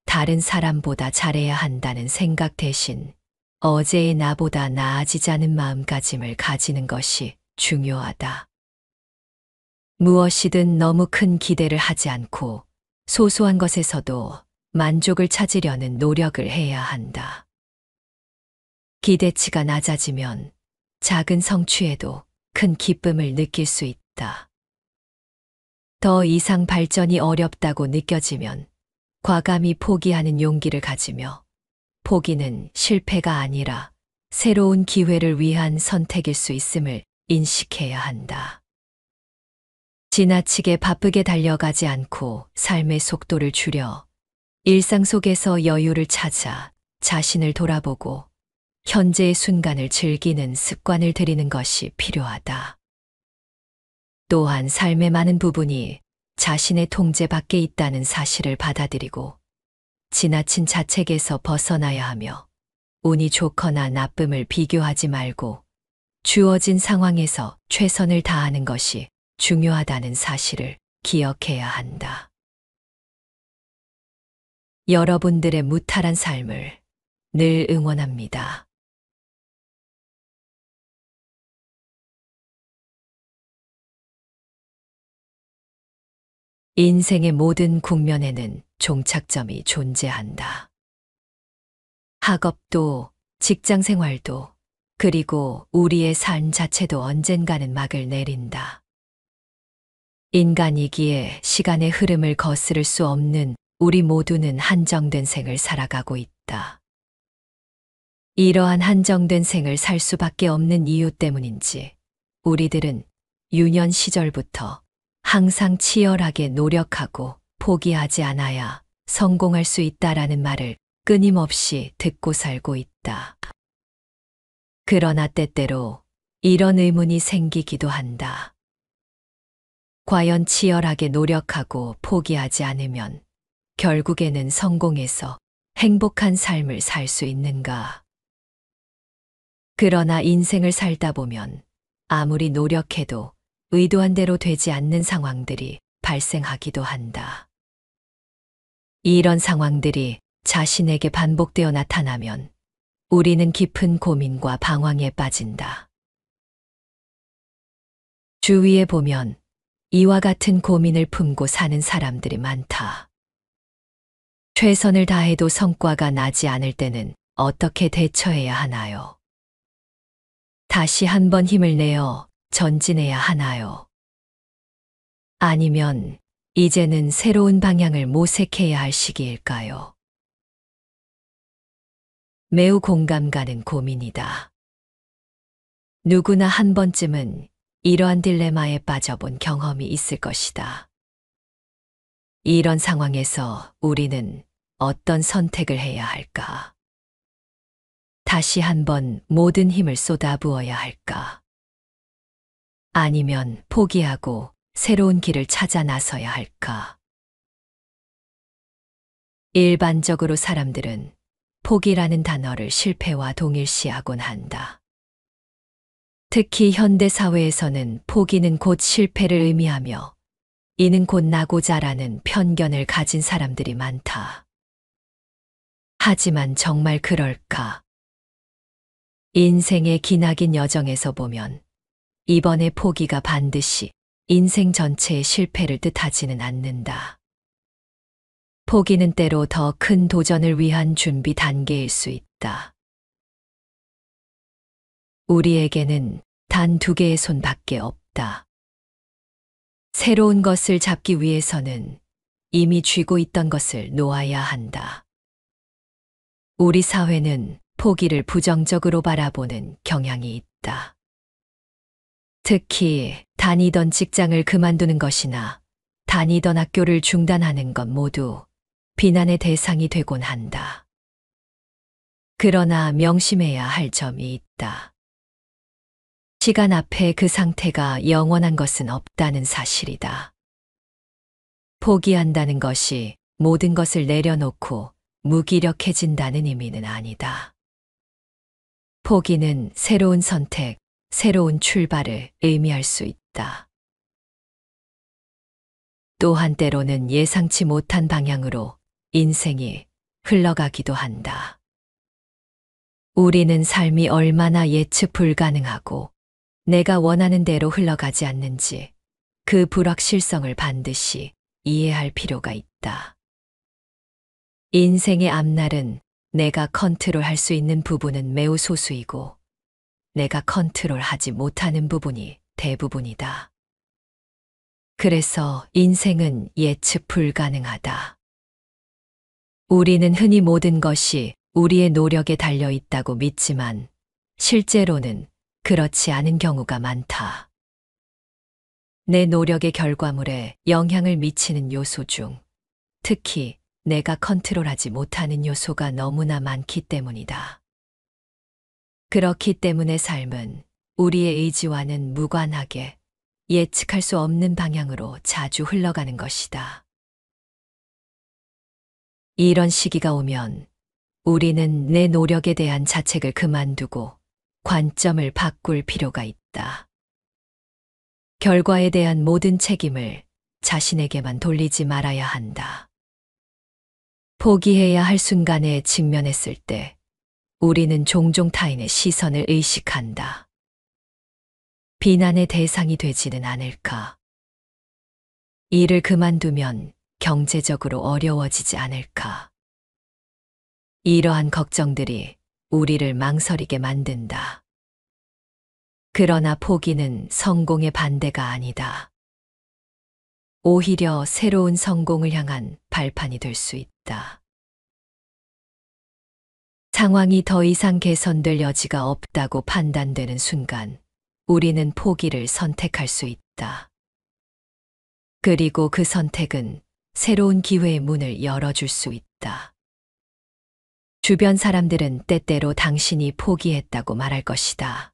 다른 사람보다 잘해야 한다는 생각 대신 어제의 나보다 나아지자는 마음가짐을 가지는 것이 중요하다. 무엇이든 너무 큰 기대를 하지 않고 소소한 것에서도 만족을 찾으려는 노력을 해야 한다. 기대치가 낮아지면 작은 성취에도 큰 기쁨을 느낄 수 있다. 더 이상 발전이 어렵다고 느껴지면 과감히 포기하는 용기를 가지며 포기는 실패가 아니라 새로운 기회를 위한 선택일 수 있음을 인식해야 한다. 지나치게 바쁘게 달려가지 않고 삶의 속도를 줄여 일상 속에서 여유를 찾아 자신을 돌아보고 현재의 순간을 즐기는 습관을 들이는 것이 필요하다. 또한 삶의 많은 부분이 자신의 통제 밖에 있다는 사실을 받아들이고 지나친 자책에서 벗어나야 하며 운이 좋거나 나쁨을 비교하지 말고 주어진 상황에서 최선을 다하는 것이 중요하다는 사실을 기억해야 한다. 여러분들의 무탈한 삶을 늘 응원합니다. 인생의 모든 국면에는 종착점이 존재한다. 학업도, 직장 생활도, 그리고 우리의 삶 자체도 언젠가는 막을 내린다. 인간이기에 시간의 흐름을 거스를 수 없는 우리 모두는 한정된 생을 살아가고 있다. 이러한 한정된 생을 살 수밖에 없는 이유 때문인지 우리들은 유년 시절부터 항상 치열하게 노력하고 포기하지 않아야 성공할 수 있다라는 말을 끊임없이 듣고 살고 있다. 그러나 때때로 이런 의문이 생기기도 한다. 과연 치열하게 노력하고 포기하지 않으면 결국에는 성공해서 행복한 삶을 살 수 있는가? 그러나 인생을 살다 보면 아무리 노력해도 의도한 대로 되지 않는 상황들이 발생하기도 한다. 이런 상황들이 자신에게 반복되어 나타나면 우리는 깊은 고민과 방황에 빠진다. 주위에 보면 이와 같은 고민을 품고 사는 사람들이 많다. 최선을 다해도 성과가 나지 않을 때는 어떻게 대처해야 하나요? 다시 한번 힘을 내어 전진해야 하나요? 아니면 이제는 새로운 방향을 모색해야 할 시기일까요? 매우 공감 가는 고민이다. 누구나 한 번쯤은 이러한 딜레마에 빠져본 경험이 있을 것이다. 이런 상황에서 우리는 어떤 선택을 해야 할까? 다시 한번 모든 힘을 쏟아부어야 할까? 아니면 포기하고 새로운 길을 찾아 나서야 할까? 일반적으로 사람들은 포기라는 단어를 실패와 동일시하곤 한다. 특히 현대 사회에서는 포기는 곧 실패를 의미하며 이는 곧 나고자라는 편견을 가진 사람들이 많다. 하지만 정말 그럴까? 인생의 기나긴 여정에서 보면 이번의 포기가 반드시 인생 전체의 실패를 뜻하지는 않는다. 포기는 때로 더 큰 도전을 위한 준비 단계일 수 있다. 우리에게는 단 2개의 손밖에 없다. 새로운 것을 잡기 위해서는 이미 쥐고 있던 것을 놓아야 한다. 우리 사회는 포기를 부정적으로 바라보는 경향이 있다. 특히 다니던 직장을 그만두는 것이나 다니던 학교를 중단하는 것 모두 비난의 대상이 되곤 한다. 그러나 명심해야 할 점이 있다. 시간 앞에 그 상태가 영원한 것은 없다는 사실이다. 포기한다는 것이 모든 것을 내려놓고 무기력해진다는 의미는 아니다. 포기는 새로운 선택, 새로운 출발을 의미할 수 있다. 또한 때로는 예상치 못한 방향으로 인생이 흘러가기도 한다. 우리는 삶이 얼마나 예측 불가능하고 내가 원하는 대로 흘러가지 않는지 그 불확실성을 반드시 이해할 필요가 있다. 인생의 앞날은 내가 컨트롤할 수 있는 부분은 매우 소수이고 내가 컨트롤하지 못하는 부분이 대부분이다. 그래서 인생은 예측 불가능하다. 우리는 흔히 모든 것이 우리의 노력에 달려 있다고 믿지만 실제로는 그렇지 않은 경우가 많다. 내 노력의 결과물에 영향을 미치는 요소 중 특히 내가 컨트롤하지 못하는 요소가 너무나 많기 때문이다. 그렇기 때문에 삶은 우리의 의지와는 무관하게 예측할 수 없는 방향으로 자주 흘러가는 것이다. 이런 시기가 오면 우리는 내 노력에 대한 자책을 그만두고 관점을 바꿀 필요가 있다. 결과에 대한 모든 책임을 자신에게만 돌리지 말아야 한다. 포기해야 할 순간에 직면했을 때 우리는 종종 타인의 시선을 의식한다. 비난의 대상이 되지는 않을까? 일을 그만두면 경제적으로 어려워지지 않을까? 이러한 걱정들이 우리를 망설이게 만든다. 그러나 포기는 성공의 반대가 아니다. 오히려 새로운 성공을 향한 발판이 될 수 있다. 상황이 더 이상 개선될 여지가 없다고 판단되는 순간 우리는 포기를 선택할 수 있다. 그리고 그 선택은 새로운 기회의 문을 열어줄 수 있다. 주변 사람들은 때때로 당신이 포기했다고 말할 것이다.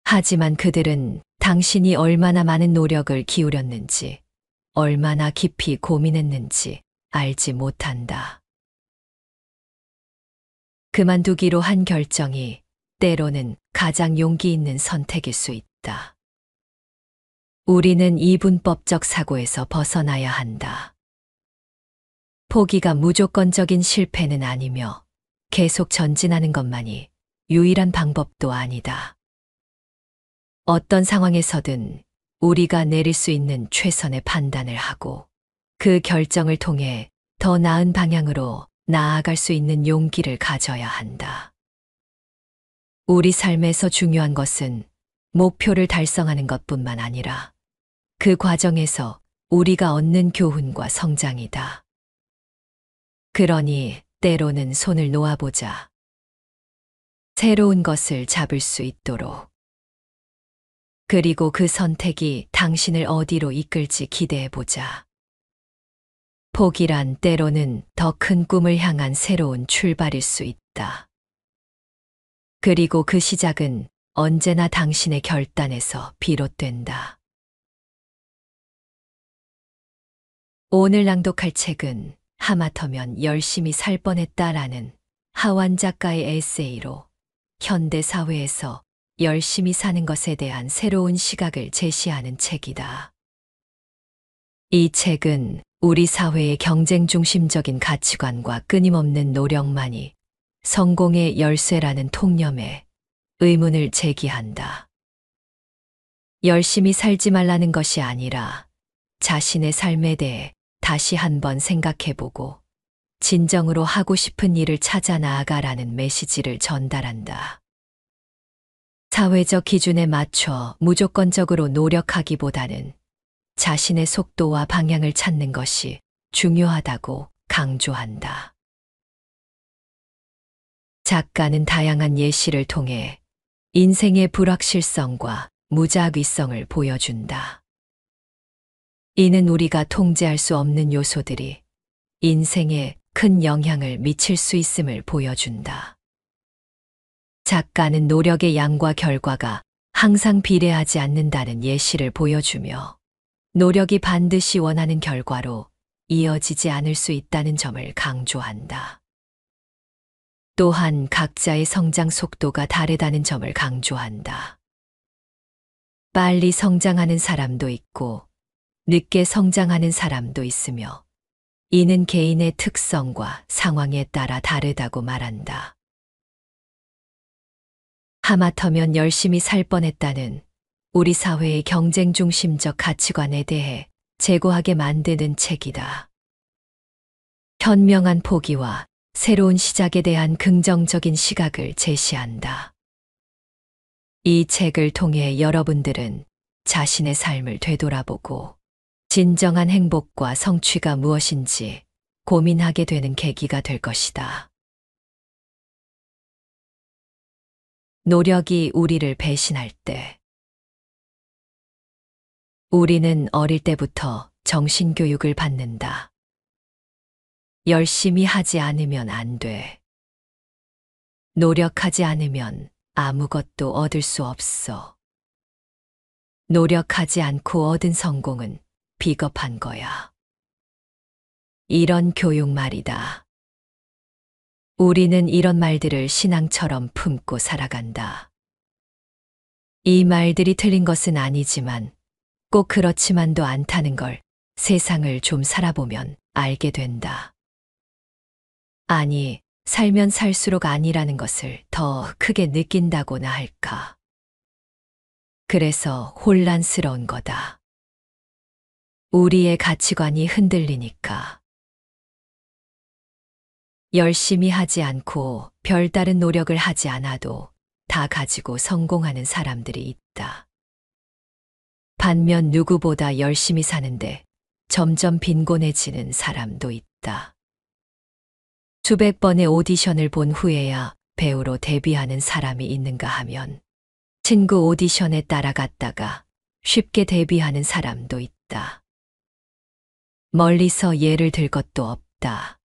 하지만 그들은 당신이 얼마나 많은 노력을 기울였는지, 얼마나 깊이 고민했는지 알지 못한다. 그만두기로 한 결정이 때로는 가장 용기 있는 선택일 수 있다. 우리는 이분법적 사고에서 벗어나야 한다. 포기가 무조건적인 실패는 아니며 계속 전진하는 것만이 유일한 방법도 아니다. 어떤 상황에서든 우리가 내릴 수 있는 최선의 판단을 하고 그 결정을 통해 더 나은 방향으로 나아갈 수 있는 용기를 가져야 한다. 우리 삶에서 중요한 것은 목표를 달성하는 것뿐만 아니라 그 과정에서 우리가 얻는 교훈과 성장이다. 그러니 때로는 손을 놓아보자. 새로운 것을 잡을 수 있도록. 그리고 그 선택이 당신을 어디로 이끌지 기대해보자. 포기란 때로는 더 큰 꿈을 향한 새로운 출발일 수 있다. 그리고 그 시작은 언제나 당신의 결단에서 비롯된다. 오늘 낭독할 책은 하마터면 열심히 살 뻔했다라는 하완 작가의 에세이로 현대 사회에서 열심히 사는 것에 대한 새로운 시각을 제시하는 책이다. 이 책은 우리 사회의 경쟁 중심적인 가치관과 끊임없는 노력만이 성공의 열쇠라는 통념에 의문을 제기한다. 열심히 살지 말라는 것이 아니라 자신의 삶에 대해 다시 한번 생각해보고 진정으로 하고 싶은 일을 찾아 나아가라는 메시지를 전달한다. 사회적 기준에 맞춰 무조건적으로 노력하기보다는 자신의 속도와 방향을 찾는 것이 중요하다고 강조한다. 작가는 다양한 예시를 통해 인생의 불확실성과 무작위성을 보여준다. 이는 우리가 통제할 수 없는 요소들이 인생에 큰 영향을 미칠 수 있음을 보여준다. 작가는 노력의 양과 결과가 항상 비례하지 않는다는 예시를 보여주며 노력이 반드시 원하는 결과로 이어지지 않을 수 있다는 점을 강조한다. 또한 각자의 성장 속도가 다르다는 점을 강조한다. 빨리 성장하는 사람도 있고 늦게 성장하는 사람도 있으며 이는 개인의 특성과 상황에 따라 다르다고 말한다. 하마터면 열심히 살 뻔했다는 우리 사회의 경쟁 중심적 가치관에 대해 재고하게 만드는 책이다. 현명한 포기와 새로운 시작에 대한 긍정적인 시각을 제시한다. 이 책을 통해 여러분들은 자신의 삶을 되돌아보고 진정한 행복과 성취가 무엇인지 고민하게 되는 계기가 될 것이다. 노력이 우리를 배신할 때 우리는 어릴 때부터 정신교육을 받는다. 열심히 하지 않으면 안 돼. 노력하지 않으면 아무것도 얻을 수 없어. 노력하지 않고 얻은 성공은 비겁한 거야. 이런 교육 말이다. 우리는 이런 말들을 신앙처럼 품고 살아간다. 이 말들이 틀린 것은 아니지만 꼭 그렇지만도 않다는 걸 세상을 좀 살아보면 알게 된다. 아니, 살면 살수록 아니라는 것을 더 크게 느낀다고나 할까. 그래서 혼란스러운 거다. 우리의 가치관이 흔들리니까. 열심히 하지 않고 별다른 노력을 하지 않아도 다 가지고 성공하는 사람들이 있다. 반면 누구보다 열심히 사는데 점점 빈곤해지는 사람도 있다. 수백 번의 오디션을 본 후에야 배우로 데뷔하는 사람이 있는가 하면 친구 오디션에 따라갔다가 쉽게 데뷔하는 사람도 있다. 멀리서 예를 들 것도 없다.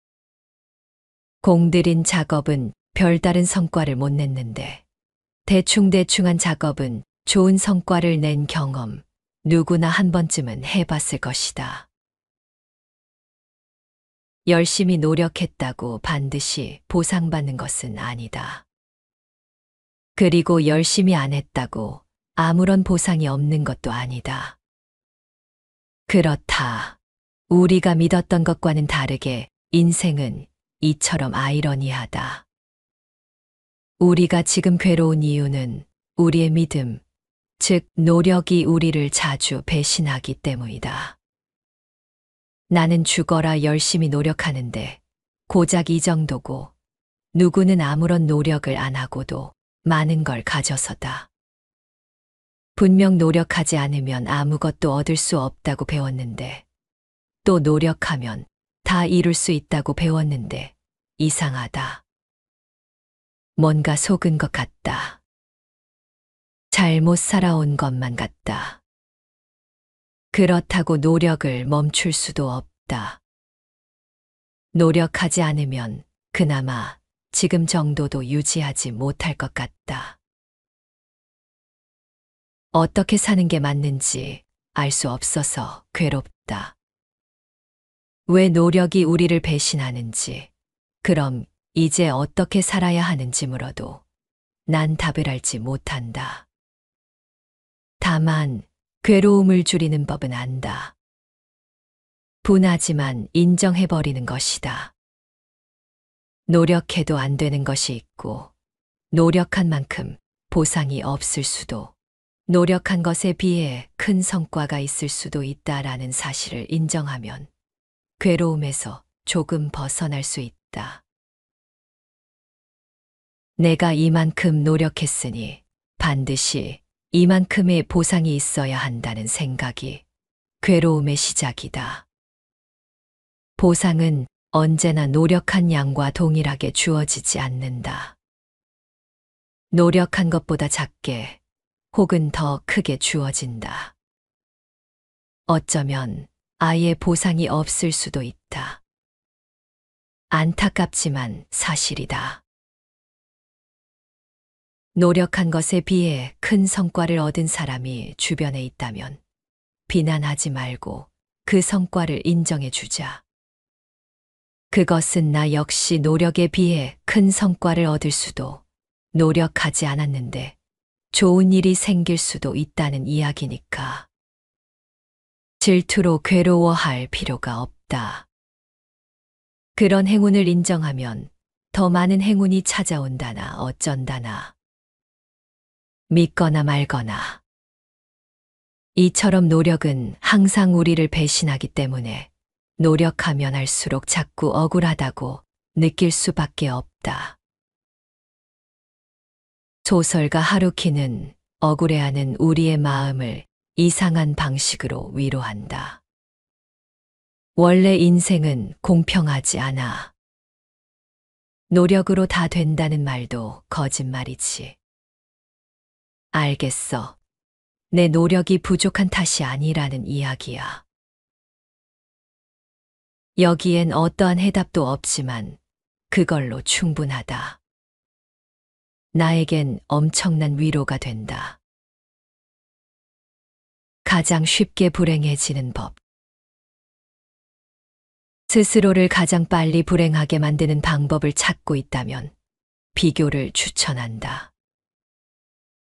공들인 작업은 별다른 성과를 못 냈는데 대충대충한 작업은 좋은 성과를 낸 경험 누구나 한 번쯤은 해봤을 것이다. 열심히 노력했다고 반드시 보상받는 것은 아니다. 그리고 열심히 안 했다고 아무런 보상이 없는 것도 아니다. 그렇다. 우리가 믿었던 것과는 다르게 인생은 이처럼 아이러니하다. 우리가 지금 괴로운 이유는 우리의 믿음, 즉 노력이 우리를 자주 배신하기 때문이다. 나는 죽어라 열심히 노력하는데 고작 이 정도고 누구는 아무런 노력을 안 하고도 많은 걸 가져서다. 분명 노력하지 않으면 아무것도 얻을 수 없다고 배웠는데 또 노력하면 다 이룰 수 있다고 배웠는데 이상하다. 뭔가 속은 것 같다. 잘못 살아온 것만 같다. 그렇다고 노력을 멈출 수도 없다. 노력하지 않으면 그나마 지금 정도도 유지하지 못할 것 같다. 어떻게 사는 게 맞는지 알 수 없어서 괴롭다. 왜 노력이 우리를 배신하는지, 그럼 이제 어떻게 살아야 하는지 물어도 난 답을 알지 못한다. 다만 괴로움을 줄이는 법은 안다. 분하지만 인정해버리는 것이다. 노력해도 안 되는 것이 있고, 노력한 만큼 보상이 없을 수도, 노력한 것에 비해 큰 성과가 있을 수도 있다라는 사실을 인정하면 괴로움에서 조금 벗어날 수 있다. 내가 이만큼 노력했으니 반드시 이만큼의 보상이 있어야 한다는 생각이 괴로움의 시작이다. 보상은 언제나 노력한 양과 동일하게 주어지지 않는다. 노력한 것보다 작게 혹은 더 크게 주어진다. 어쩌면 아예 보상이 없을 수도 있다. 안타깝지만 사실이다. 노력한 것에 비해 큰 성과를 얻은 사람이 주변에 있다면 비난하지 말고 그 성과를 인정해 주자. 그것은 나 역시 노력에 비해 큰 성과를 얻을 수도, 노력하지 않았는데 좋은 일이 생길 수도 있다는 이야기니까. 질투로 괴로워할 필요가 없다. 그런 행운을 인정하면 더 많은 행운이 찾아온다나 어쩐다나. 믿거나 말거나. 이처럼 노력은 항상 우리를 배신하기 때문에 노력하면 할수록 자꾸 억울하다고 느낄 수밖에 없다. 소설가 하루키는 억울해하는 우리의 마음을 이상한 방식으로 위로한다. 원래 인생은 공평하지 않아. 노력으로 다 된다는 말도 거짓말이지. 알겠어. 내 노력이 부족한 탓이 아니라는 이야기야. 여기엔 어떠한 해답도 없지만 그걸로 충분하다. 나에겐 엄청난 위로가 된다. 가장 쉽게 불행해지는 법. 스스로를 가장 빨리 불행하게 만드는 방법을 찾고 있다면 비교를 추천한다.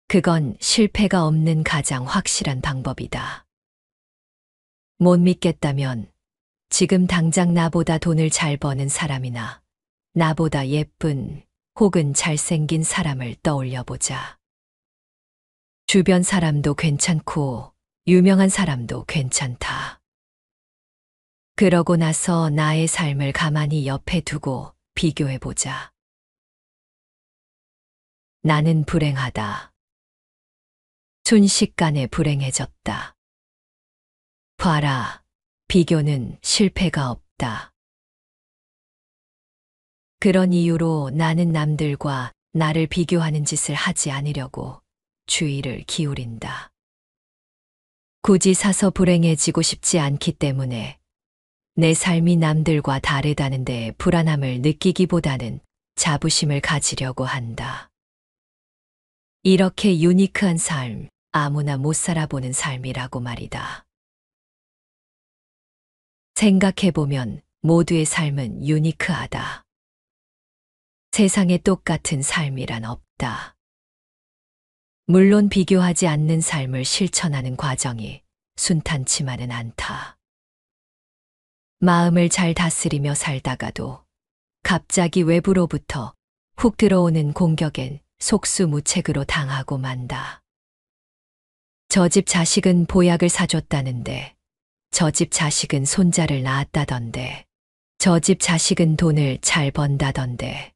그건 실패가 없는 가장 확실한 방법이다. 못 믿겠다면 지금 당장 나보다 돈을 잘 버는 사람이나 나보다 예쁜 혹은 잘생긴 사람을 떠올려 보자. 주변 사람도 괜찮고 유명한 사람도 괜찮다. 그러고 나서 나의 삶을 가만히 옆에 두고 비교해 보자. 나는 불행하다. 순식간에 불행해졌다. 봐라, 비교는 실패가 없다. 그런 이유로 나는 남들과 나를 비교하는 짓을 하지 않으려고 주의를 기울인다. 굳이 사서 불행해지고 싶지 않기 때문에 내 삶이 남들과 다르다는 데 불안함을 느끼기보다는 자부심을 가지려고 한다. 이렇게 유니크한 삶, 아무나 못 살아보는 삶이라고 말이다. 생각해보면 모두의 삶은 유니크하다. 세상에 똑같은 삶이란 없다. 물론 비교하지 않는 삶을 실천하는 과정이 순탄치만은 않다. 마음을 잘 다스리며 살다가도 갑자기 외부로부터 훅 들어오는 공격엔 속수무책으로 당하고 만다. 저 집 자식은 보약을 사줬다는데 저 집 자식은 손자를 낳았다던데. 저 집 자식은 돈을 잘 번다던데.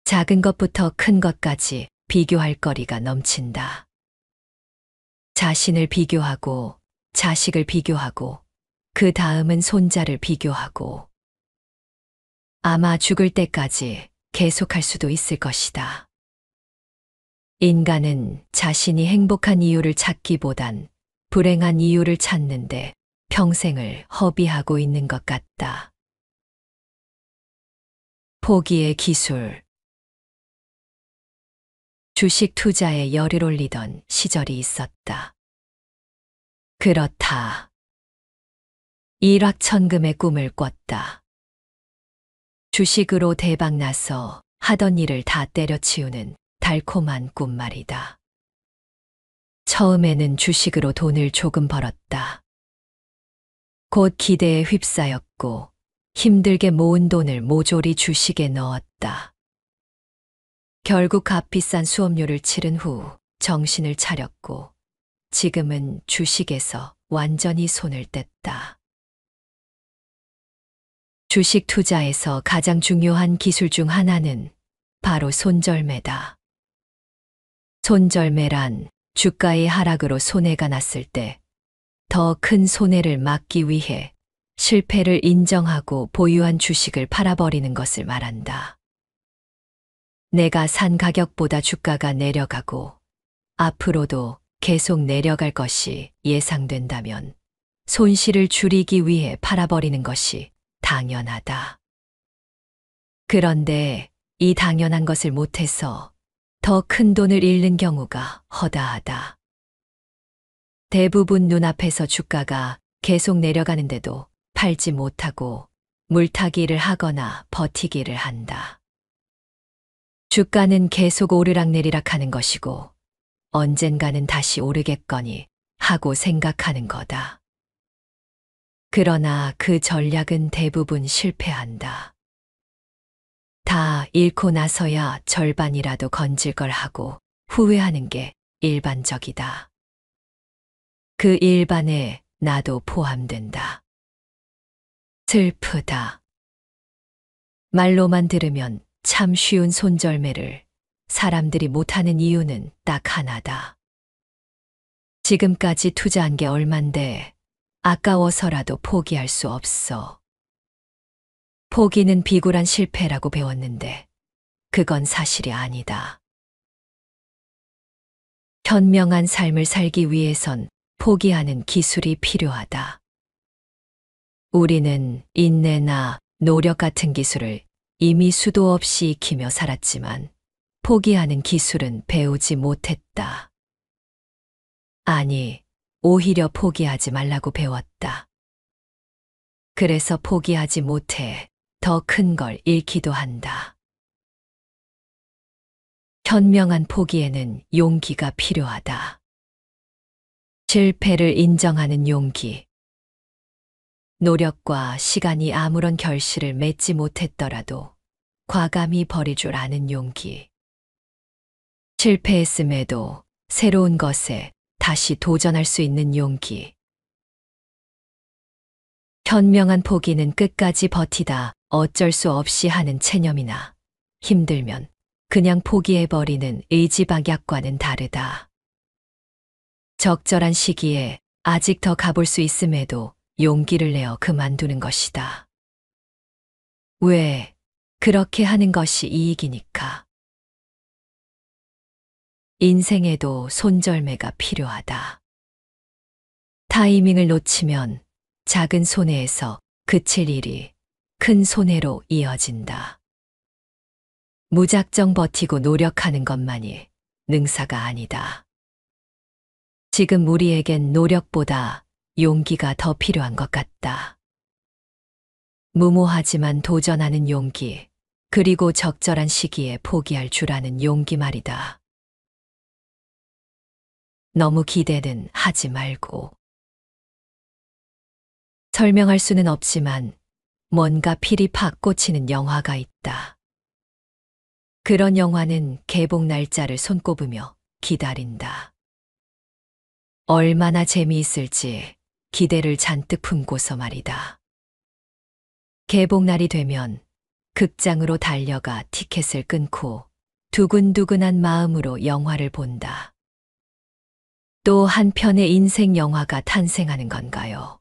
작은 것부터 큰 것까지 비교할 거리가 넘친다. 자신을 비교하고, 자식을 비교하고, 그 다음은 손자를 비교하고. 아마 죽을 때까지 계속할 수도 있을 것이다. 인간은 자신이 행복한 이유를 찾기보단 불행한 이유를 찾는데 평생을 허비하고 있는 것 같다. 포기의 기술. 주식 투자에 열을 올리던 시절이 있었다. 그렇다. 일확천금의 꿈을 꿨다. 주식으로 대박나서 하던 일을 다 때려치우는 달콤한 꿈 말이다. 처음에는 주식으로 돈을 조금 벌었다. 곧 기대에 휩싸였고 힘들게 모은 돈을 모조리 주식에 넣었다. 결국 값비싼 수업료를 치른 후 정신을 차렸고 지금은 주식에서 완전히 손을 뗐다. 주식 투자에서 가장 중요한 기술 중 하나는 바로 손절매다. 손절매란 주가의 하락으로 손해가 났을 때 더 큰 손해를 막기 위해 실패를 인정하고 보유한 주식을 팔아버리는 것을 말한다. 내가 산 가격보다 주가가 내려가고 앞으로도 계속 내려갈 것이 예상된다면 손실을 줄이기 위해 팔아버리는 것이 당연하다. 그런데 이 당연한 것을 못해서 더 큰 돈을 잃는 경우가 허다하다. 대부분 눈앞에서 주가가 계속 내려가는데도 팔지 못하고 물타기를 하거나 버티기를 한다. 주가는 계속 오르락내리락 하는 것이고 언젠가는 다시 오르겠거니 하고 생각하는 거다. 그러나 그 전략은 대부분 실패한다. 다 잃고 나서야 절반이라도 건질 걸 하고 후회하는 게 일반적이다. 그 일반에 나도 포함된다. 슬프다. 말로만 들으면 참 쉬운 손절매를 사람들이 못하는 이유는 딱 하나다. 지금까지 투자한 게 얼만데 아까워서라도 포기할 수 없어. 포기는 비굴한 실패라고 배웠는데 그건 사실이 아니다. 현명한 삶을 살기 위해선 포기하는 기술이 필요하다. 우리는 인내나 노력 같은 기술을 이미 수도 없이 익히며 살았지만 포기하는 기술은 배우지 못했다. 아니, 오히려 포기하지 말라고 배웠다. 그래서 포기하지 못해 더 큰 걸 잃기도 한다. 현명한 포기에는 용기가 필요하다. 실패를 인정하는 용기. 노력과 시간이 아무런 결실을 맺지 못했더라도 과감히 버릴 줄 아는 용기. 실패했음에도 새로운 것에 다시 도전할 수 있는 용기. 현명한 포기는 끝까지 버티다 어쩔 수 없이 하는 체념이나 힘들면 그냥 포기해버리는 의지박약과는 다르다. 적절한 시기에 아직 더 가볼 수 있음에도 용기를 내어 그만두는 것이다. 왜? 그렇게 하는 것이 이익이니까. 인생에도 손절매가 필요하다. 타이밍을 놓치면 작은 손해에서 그칠 일이 큰 손해로 이어진다. 무작정 버티고 노력하는 것만이 능사가 아니다. 지금 우리에겐 노력보다 용기가 더 필요한 것 같다. 무모하지만 도전하는 용기, 그리고 적절한 시기에 포기할 줄 아는 용기 말이다. 너무 기대는 하지 말고. 설명할 수는 없지만 뭔가 필이 팍 꽂히는 영화가 있다. 그런 영화는 개봉 날짜를 손꼽으며 기다린다. 얼마나 재미있을지 기대를 잔뜩 품고서 말이다. 개봉날이 되면 극장으로 달려가 티켓을 끊고 두근두근한 마음으로 영화를 본다. 또 한편의 인생 영화가 탄생하는 건가요?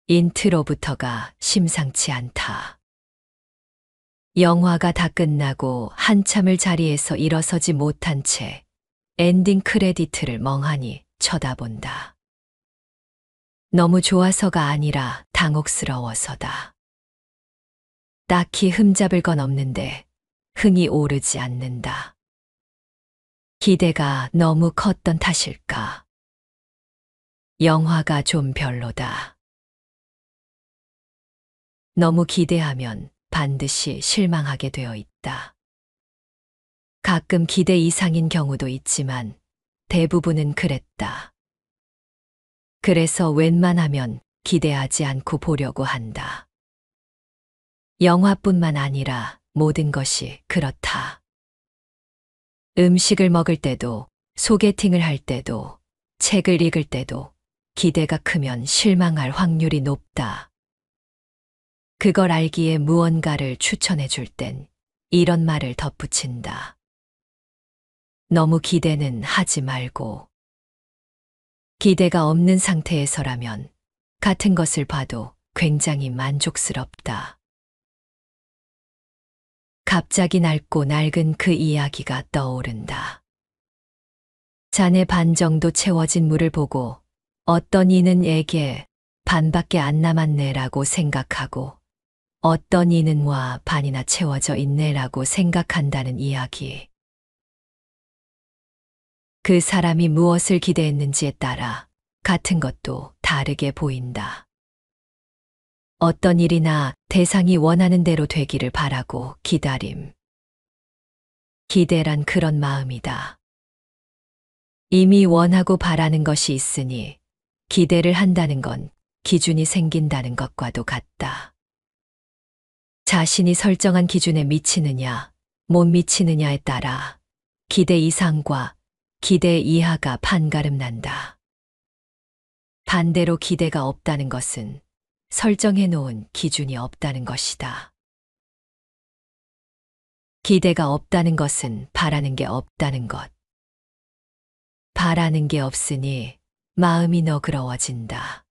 인트로부터가 심상치 않다. 영화가 다 끝나고 한참을 자리에서 일어서지 못한 채 엔딩 크레디트를 멍하니 쳐다본다. 너무 좋아서가 아니라 당혹스러워서다. 딱히 흠잡을 건 없는데 흥이 오르지 않는다. 기대가 너무 컸던 탓일까? 영화가 좀 별로다. 너무 기대하면 반드시 실망하게 되어 있다. 가끔 기대 이상인 경우도 있지만 대부분은 그랬다. 그래서 웬만하면 기대하지 않고 보려고 한다. 영화뿐만 아니라 모든 것이 그렇다. 음식을 먹을 때도, 소개팅을 할 때도, 책을 읽을 때도 기대가 크면 실망할 확률이 높다. 그걸 알기에 무언가를 추천해 줄 땐 이런 말을 덧붙인다. 너무 기대는 하지 말고. 기대가 없는 상태에서라면 같은 것을 봐도 굉장히 만족스럽다. 갑자기 낡고 낡은 그 이야기가 떠오른다. 잔에 반 정도 채워진 물을 보고 어떤 이는 에게 반밖에 안 남았네라고 생각하고 어떤 이는 와 반이나 채워져 있네라고 생각한다는 이야기. 그 사람이 무엇을 기대했는지에 따라 같은 것도 다르게 보인다. 어떤 일이나 대상이 원하는 대로 되기를 바라고 기다림. 기대란 그런 마음이다. 이미 원하고 바라는 것이 있으니 기대를 한다는 건 기준이 생긴다는 것과도 같다. 자신이 설정한 기준에 미치느냐, 못 미치느냐에 따라 기대 이상과 기대 이하가 판가름 난다. 반대로 기대가 없다는 것은 설정해 놓은 기준이 없다는 것이다. 기대가 없다는 것은 바라는 게 없다는 것. 바라는 게 없으니 마음이 너그러워진다.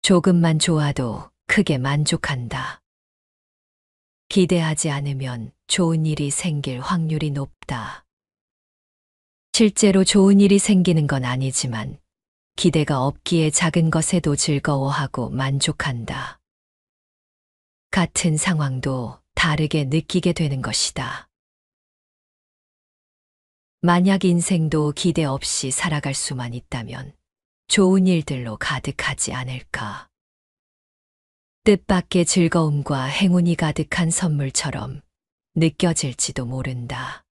조금만 좋아도 크게 만족한다. 기대하지 않으면 좋은 일이 생길 확률이 높다. 실제로 좋은 일이 생기는 건 아니지만 기대가 없기에 작은 것에도 즐거워하고 만족한다. 같은 상황도 다르게 느끼게 되는 것이다. 만약 인생도 기대 없이 살아갈 수만 있다면 좋은 일들로 가득하지 않을까. 뜻밖의 즐거움과 행운이 가득한 선물처럼 느껴질지도 모른다.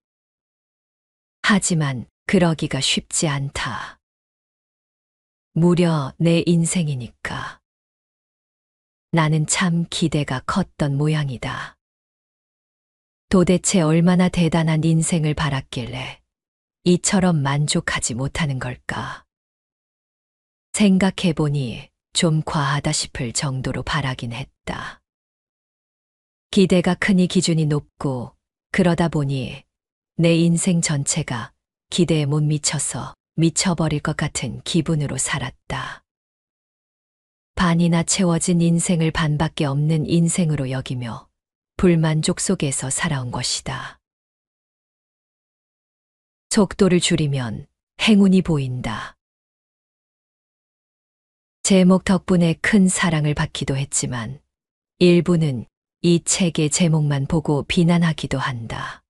하지만 그러기가 쉽지 않다. 무려 내 인생이니까. 나는 참 기대가 컸던 모양이다. 도대체 얼마나 대단한 인생을 바랐길래 이처럼 만족하지 못하는 걸까? 생각해보니 좀 과하다 싶을 정도로 바라긴 했다. 기대가 크니 기준이 높고 그러다 보니 내 인생 전체가 기대에 못 미쳐서 미쳐버릴 것 같은 기분으로 살았다. 반이나 채워진 인생을 반밖에 없는 인생으로 여기며 불만족 속에서 살아온 것이다. 속도를 줄이면 행운이 보인다. 제목 덕분에 큰 사랑을 받기도 했지만 일부는 이 책의 제목만 보고 비난하기도 한다.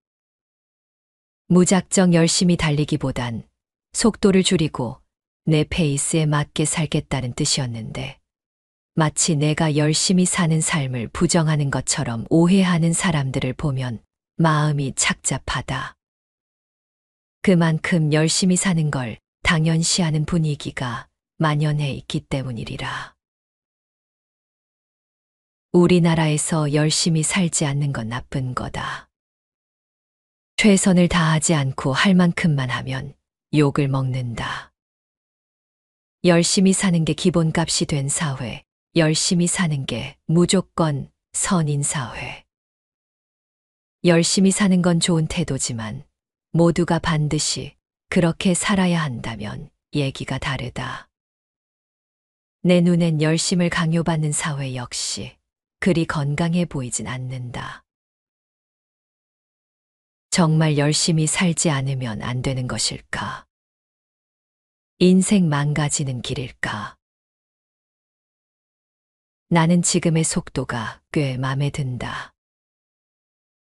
무작정 열심히 달리기보단 속도를 줄이고 내 페이스에 맞게 살겠다는 뜻이었는데 마치 내가 열심히 사는 삶을 부정하는 것처럼 오해하는 사람들을 보면 마음이 착잡하다. 그만큼 열심히 사는 걸 당연시하는 분위기가 만연해 있기 때문이리라. 우리나라에서 열심히 살지 않는 건 나쁜 거다. 최선을 다하지 않고 할 만큼만 하면 욕을 먹는다. 열심히 사는 게 기본값이 된 사회, 열심히 사는 게 무조건 선인 사회. 열심히 사는 건 좋은 태도지만 모두가 반드시 그렇게 살아야 한다면 얘기가 다르다. 내 눈엔 열심을 강요받는 사회 역시 그리 건강해 보이진 않는다. 정말 열심히 살지 않으면 안 되는 것일까? 인생 망가지는 길일까? 나는 지금의 속도가 꽤 마음에 든다.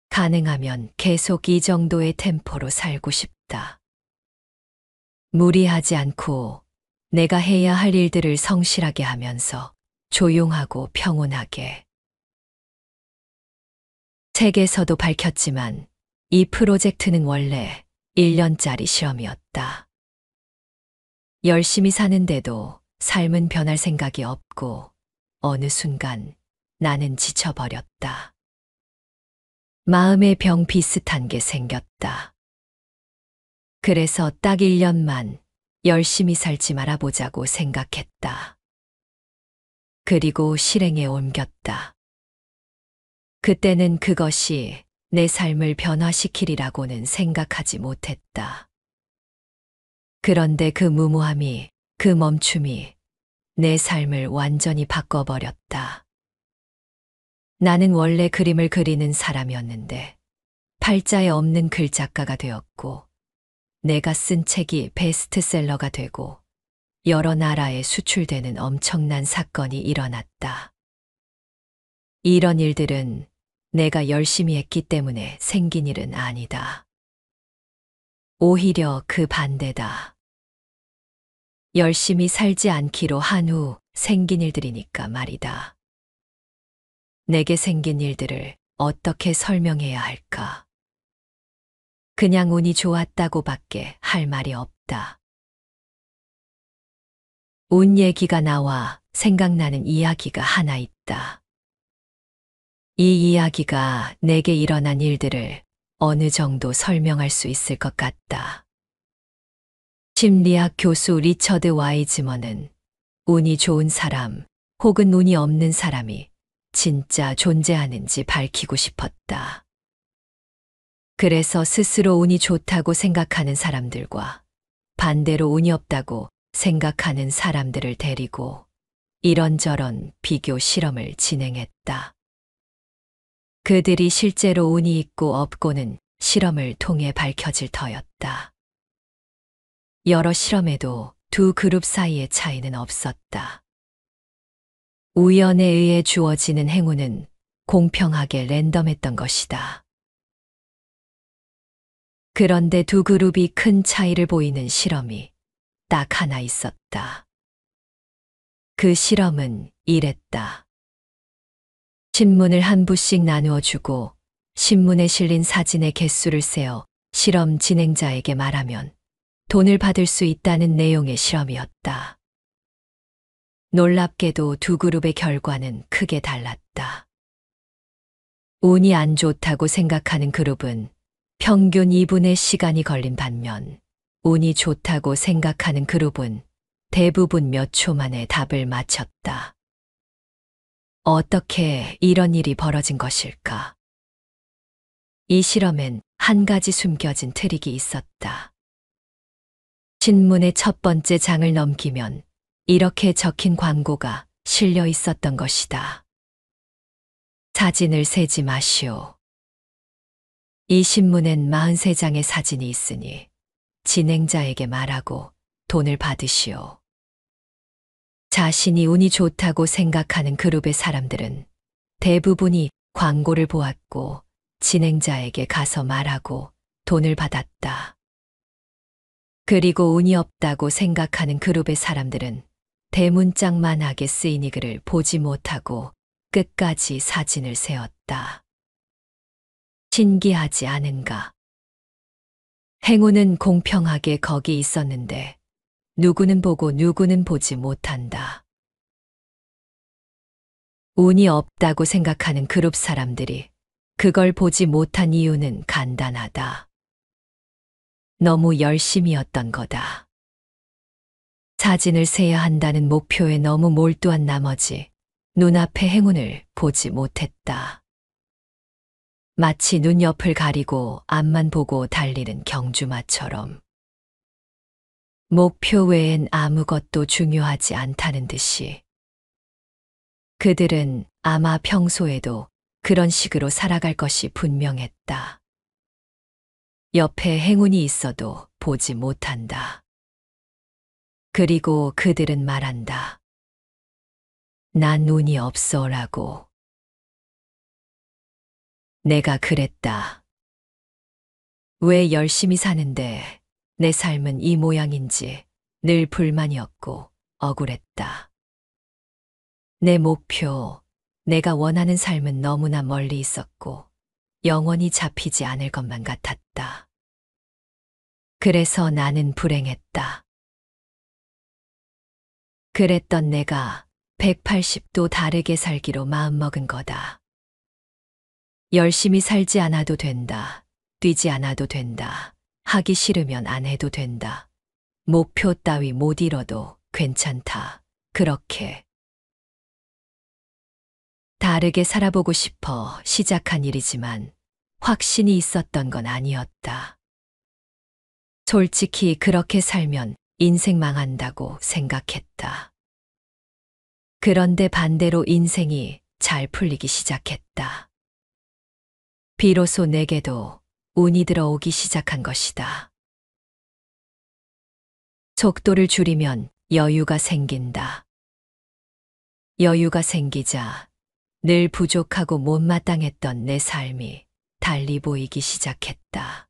가능하면 계속 이 정도의 템포로 살고 싶다. 무리하지 않고 내가 해야 할 일들을 성실하게 하면서 조용하고 평온하게. 책에서도 밝혔지만 이 프로젝트는 원래 1년짜리 실험이었다. 열심히 사는데도 삶은 변할 생각이 없고 어느 순간 나는 지쳐버렸다. 마음의 병 비슷한 게 생겼다. 그래서 딱 1년만 열심히 살지 말아보자고 생각했다. 그리고 실행에 옮겼다. 그때는 그것이 내 삶을 변화시키리라고는 생각하지 못했다. 그런데 그 무모함이, 그 멈춤이 내 삶을 완전히 바꿔버렸다. 나는 원래 그림을 그리는 사람이었는데 팔자에 없는 글작가가 되었고 내가 쓴 책이 베스트셀러가 되고 여러 나라에 수출되는 엄청난 사건이 일어났다. 이런 일들은 내가 열심히 했기 때문에 생긴 일은 아니다. 오히려 그 반대다. 열심히 살지 않기로 한 후 생긴 일들이니까 말이다. 내게 생긴 일들을 어떻게 설명해야 할까? 그냥 운이 좋았다고밖에 할 말이 없다. 운 얘기가 나와 생각나는 이야기가 하나 있다. 이 이야기가 내게 일어난 일들을 어느 정도 설명할 수 있을 것 같다. 심리학 교수 리처드 와이즈먼은 운이 좋은 사람 혹은 운이 없는 사람이 진짜 존재하는지 밝히고 싶었다. 그래서 스스로 운이 좋다고 생각하는 사람들과 반대로 운이 없다고 생각하는 사람들을 데리고 이런저런 비교 실험을 진행했다. 그들이 실제로 운이 있고 없고는 실험을 통해 밝혀질 터였다. 여러 실험에도 두 그룹 사이의 차이는 없었다. 우연에 의해 주어지는 행운은 공평하게 랜덤했던 것이다. 그런데 두 그룹이 큰 차이를 보이는 실험이 딱 하나 있었다. 그 실험은 이랬다. 신문을 한 부씩 나누어 주고 신문에 실린 사진의 개수를 세어 실험 진행자에게 말하면 돈을 받을 수 있다는 내용의 실험이었다. 놀랍게도 두 그룹의 결과는 크게 달랐다. 운이 안 좋다고 생각하는 그룹은 평균 2분의 시간이 걸린 반면 운이 좋다고 생각하는 그룹은 대부분 몇 초 만에 답을 맞췄다. 어떻게 이런 일이 벌어진 것일까? 이 실험엔 한 가지 숨겨진 트릭이 있었다. 신문의 첫 번째 장을 넘기면 이렇게 적힌 광고가 실려 있었던 것이다. 사진을 세지 마시오. 이 신문엔 43장의 사진이 있으니 진행자에게 말하고 돈을 받으시오. 자신이 운이 좋다고 생각하는 그룹의 사람들은 대부분이 광고를 보았고 진행자에게 가서 말하고 돈을 받았다. 그리고 운이 없다고 생각하는 그룹의 사람들은 대문짝만하게 쓰인 이 글을 보지 못하고 끝까지 사진을 세웠다. 신기하지 않은가? 행운은 공평하게 거기 있었는데 누구는 보고 누구는 보지 못한다. 운이 없다고 생각하는 그룹 사람들이 그걸 보지 못한 이유는 간단하다. 너무 열심이었던 거다. 사진을 세야 한다는 목표에 너무 몰두한 나머지 눈앞의 행운을 보지 못했다. 마치 눈옆을 가리고 앞만 보고 달리는 경주마처럼. 목표 외엔 아무것도 중요하지 않다는 듯이. 그들은 아마 평소에도 그런 식으로 살아갈 것이 분명했다. 옆에 행운이 있어도 보지 못한다. 그리고 그들은 말한다. 난 운이 없어라고. 내가 그랬다. 왜 열심히 사는데 내 삶은 이 모양인지 늘 불만이었고 억울했다. 내 목표, 내가 원하는 삶은 너무나 멀리 있었고 영원히 잡히지 않을 것만 같았다. 그래서 나는 불행했다. 그랬던 내가 180도 다르게 살기로 마음먹은 거다. 열심히 살지 않아도 된다. 뛰지 않아도 된다. 하기 싫으면 안 해도 된다. 목표 따위 못 이뤄도 괜찮다. 그렇게. 다르게 살아보고 싶어 시작한 일이지만 확신이 있었던 건 아니었다. 솔직히 그렇게 살면 인생 망한다고 생각했다. 그런데 반대로 인생이 잘 풀리기 시작했다. 비로소 내게도 운이 들어오기 시작한 것이다. 속도를 줄이면 여유가 생긴다. 여유가 생기자 늘 부족하고 못마땅했던 내 삶이 달리 보이기 시작했다.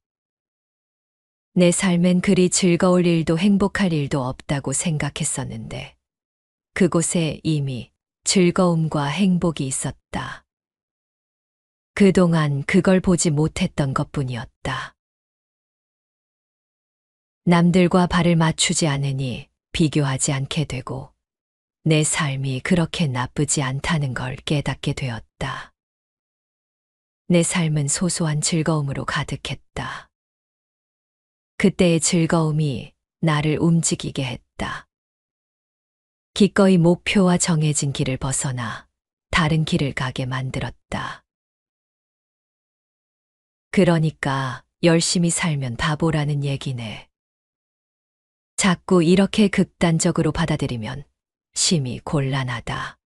내 삶엔 그리 즐거울 일도 행복할 일도 없다고 생각했었는데 그곳에 이미 즐거움과 행복이 있었다. 그동안 그걸 보지 못했던 것뿐이었다. 남들과 발을 맞추지 않으니 비교하지 않게 되고 내 삶이 그렇게 나쁘지 않다는 걸 깨닫게 되었다. 내 삶은 소소한 즐거움으로 가득했다. 그때의 즐거움이 나를 움직이게 했다. 기꺼이 목표와 정해진 길을 벗어나 다른 길을 가게 만들었다. 그러니까 열심히 살면 바보라는 얘기네. 자꾸 이렇게 극단적으로 받아들이면 심히 곤란하다.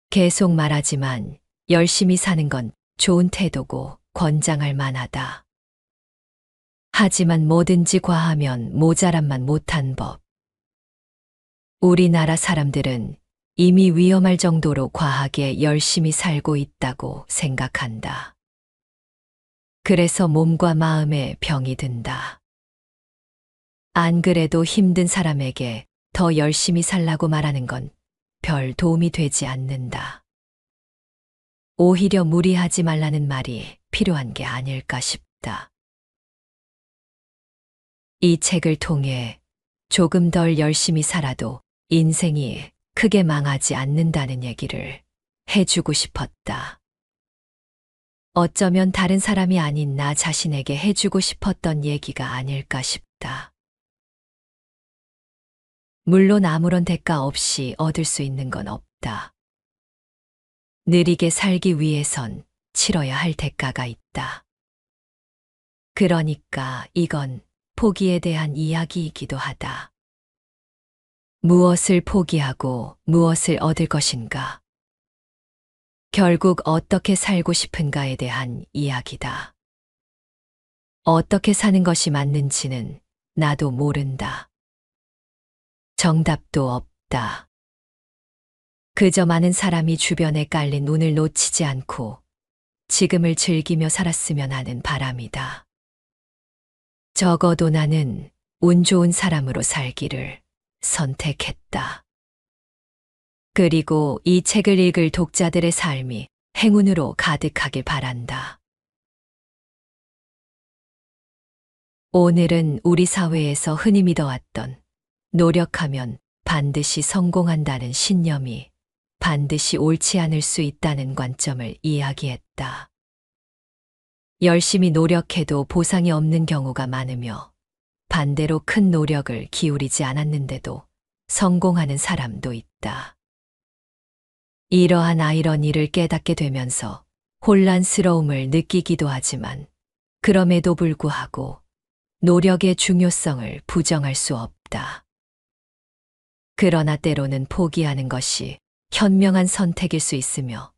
계속 말하지만 열심히 사는 건 좋은 태도고 권장할 만하다. 하지만 뭐든지 과하면 모자람만 못한 법. 우리나라 사람들은 이미 위험할 정도로 과하게 열심히 살고 있다고 생각한다. 그래서 몸과 마음에 병이 든다. 안 그래도 힘든 사람에게 더 열심히 살라고 말하는 건 별 도움이 되지 않는다. 오히려 무리하지 말라는 말이 필요한 게 아닐까 싶다. 이 책을 통해 조금 덜 열심히 살아도 인생이 크게 망하지 않는다는 얘기를 해주고 싶었다. 어쩌면 다른 사람이 아닌 나 자신에게 해주고 싶었던 얘기가 아닐까 싶다. 물론 아무런 대가 없이 얻을 수 있는 건 없다. 느리게 살기 위해선 치러야 할 대가가 있다. 그러니까 이건 포기에 대한 이야기이기도 하다. 무엇을 포기하고 무엇을 얻을 것인가? 결국 어떻게 살고 싶은가에 대한 이야기다. 어떻게 사는 것이 맞는지는 나도 모른다. 정답도 없다. 그저 많은 사람이 주변에 깔린 운을 놓치지 않고 지금을 즐기며 살았으면 하는 바람이다. 적어도 나는 운 좋은 사람으로 살기를 선택했다. 그리고 이 책을 읽을 독자들의 삶이 행운으로 가득하길 바란다. 오늘은 우리 사회에서 흔히 믿어왔던 노력하면 반드시 성공한다는 신념이 반드시 옳지 않을 수 있다는 관점을 이야기했다. 열심히 노력해도 보상이 없는 경우가 많으며 반대로 큰 노력을 기울이지 않았는데도 성공하는 사람도 있다. 이러한 아이러니를 깨닫게 되면서 혼란스러움을 느끼기도 하지만 그럼에도 불구하고 노력의 중요성을 부정할 수 없다. 그러나 때로는 포기하는 것이 현명한 선택일 수 있으며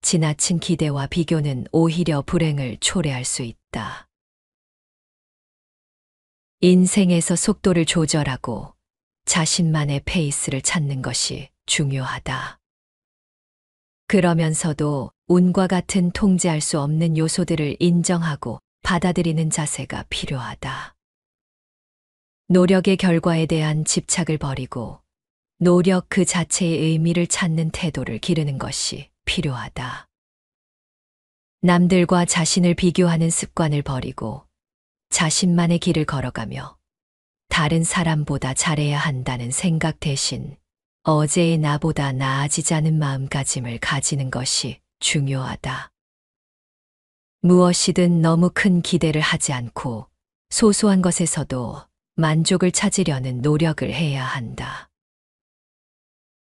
지나친 기대와 비교는 오히려 불행을 초래할 수 있다. 인생에서 속도를 조절하고 자신만의 페이스를 찾는 것이 중요하다. 그러면서도 운과 같은 통제할 수 없는 요소들을 인정하고 받아들이는 자세가 필요하다. 노력의 결과에 대한 집착을 버리고 노력 그 자체의 의미를 찾는 태도를 기르는 것이 필요하다. 남들과 자신을 비교하는 습관을 버리고 자신만의 길을 걸어가며 다른 사람보다 잘해야 한다는 생각 대신 어제의 나보다 나아지자는 마음가짐을 가지는 것이 중요하다. 무엇이든 너무 큰 기대를 하지 않고 소소한 것에서도 만족을 찾으려는 노력을 해야 한다.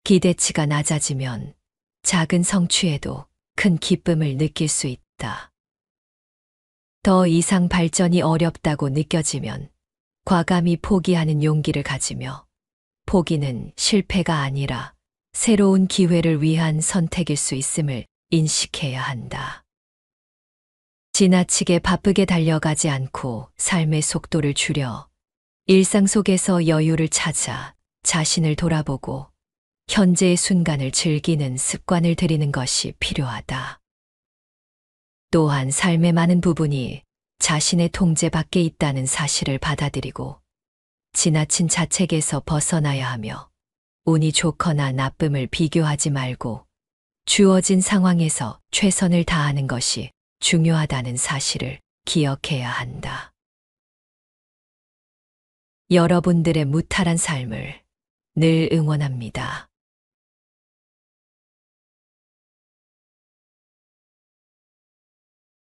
기대치가 낮아지면 작은 성취에도 큰 기쁨을 느낄 수 있다. 더 이상 발전이 어렵다고 느껴지면 과감히 포기하는 용기를 가지며 포기는 실패가 아니라 새로운 기회를 위한 선택일 수 있음을 인식해야 한다. 지나치게 바쁘게 달려가지 않고 삶의 속도를 줄여 일상 속에서 여유를 찾아 자신을 돌아보고 현재의 순간을 즐기는 습관을 들이는 것이 필요하다. 또한 삶의 많은 부분이 자신의 통제 밖에 있다는 사실을 받아들이고 지나친 자책에서 벗어나야 하며 운이 좋거나 나쁨을 비교하지 말고 주어진 상황에서 최선을 다하는 것이 중요하다는 사실을 기억해야 한다. 여러분들의 무탈한 삶을 늘 응원합니다.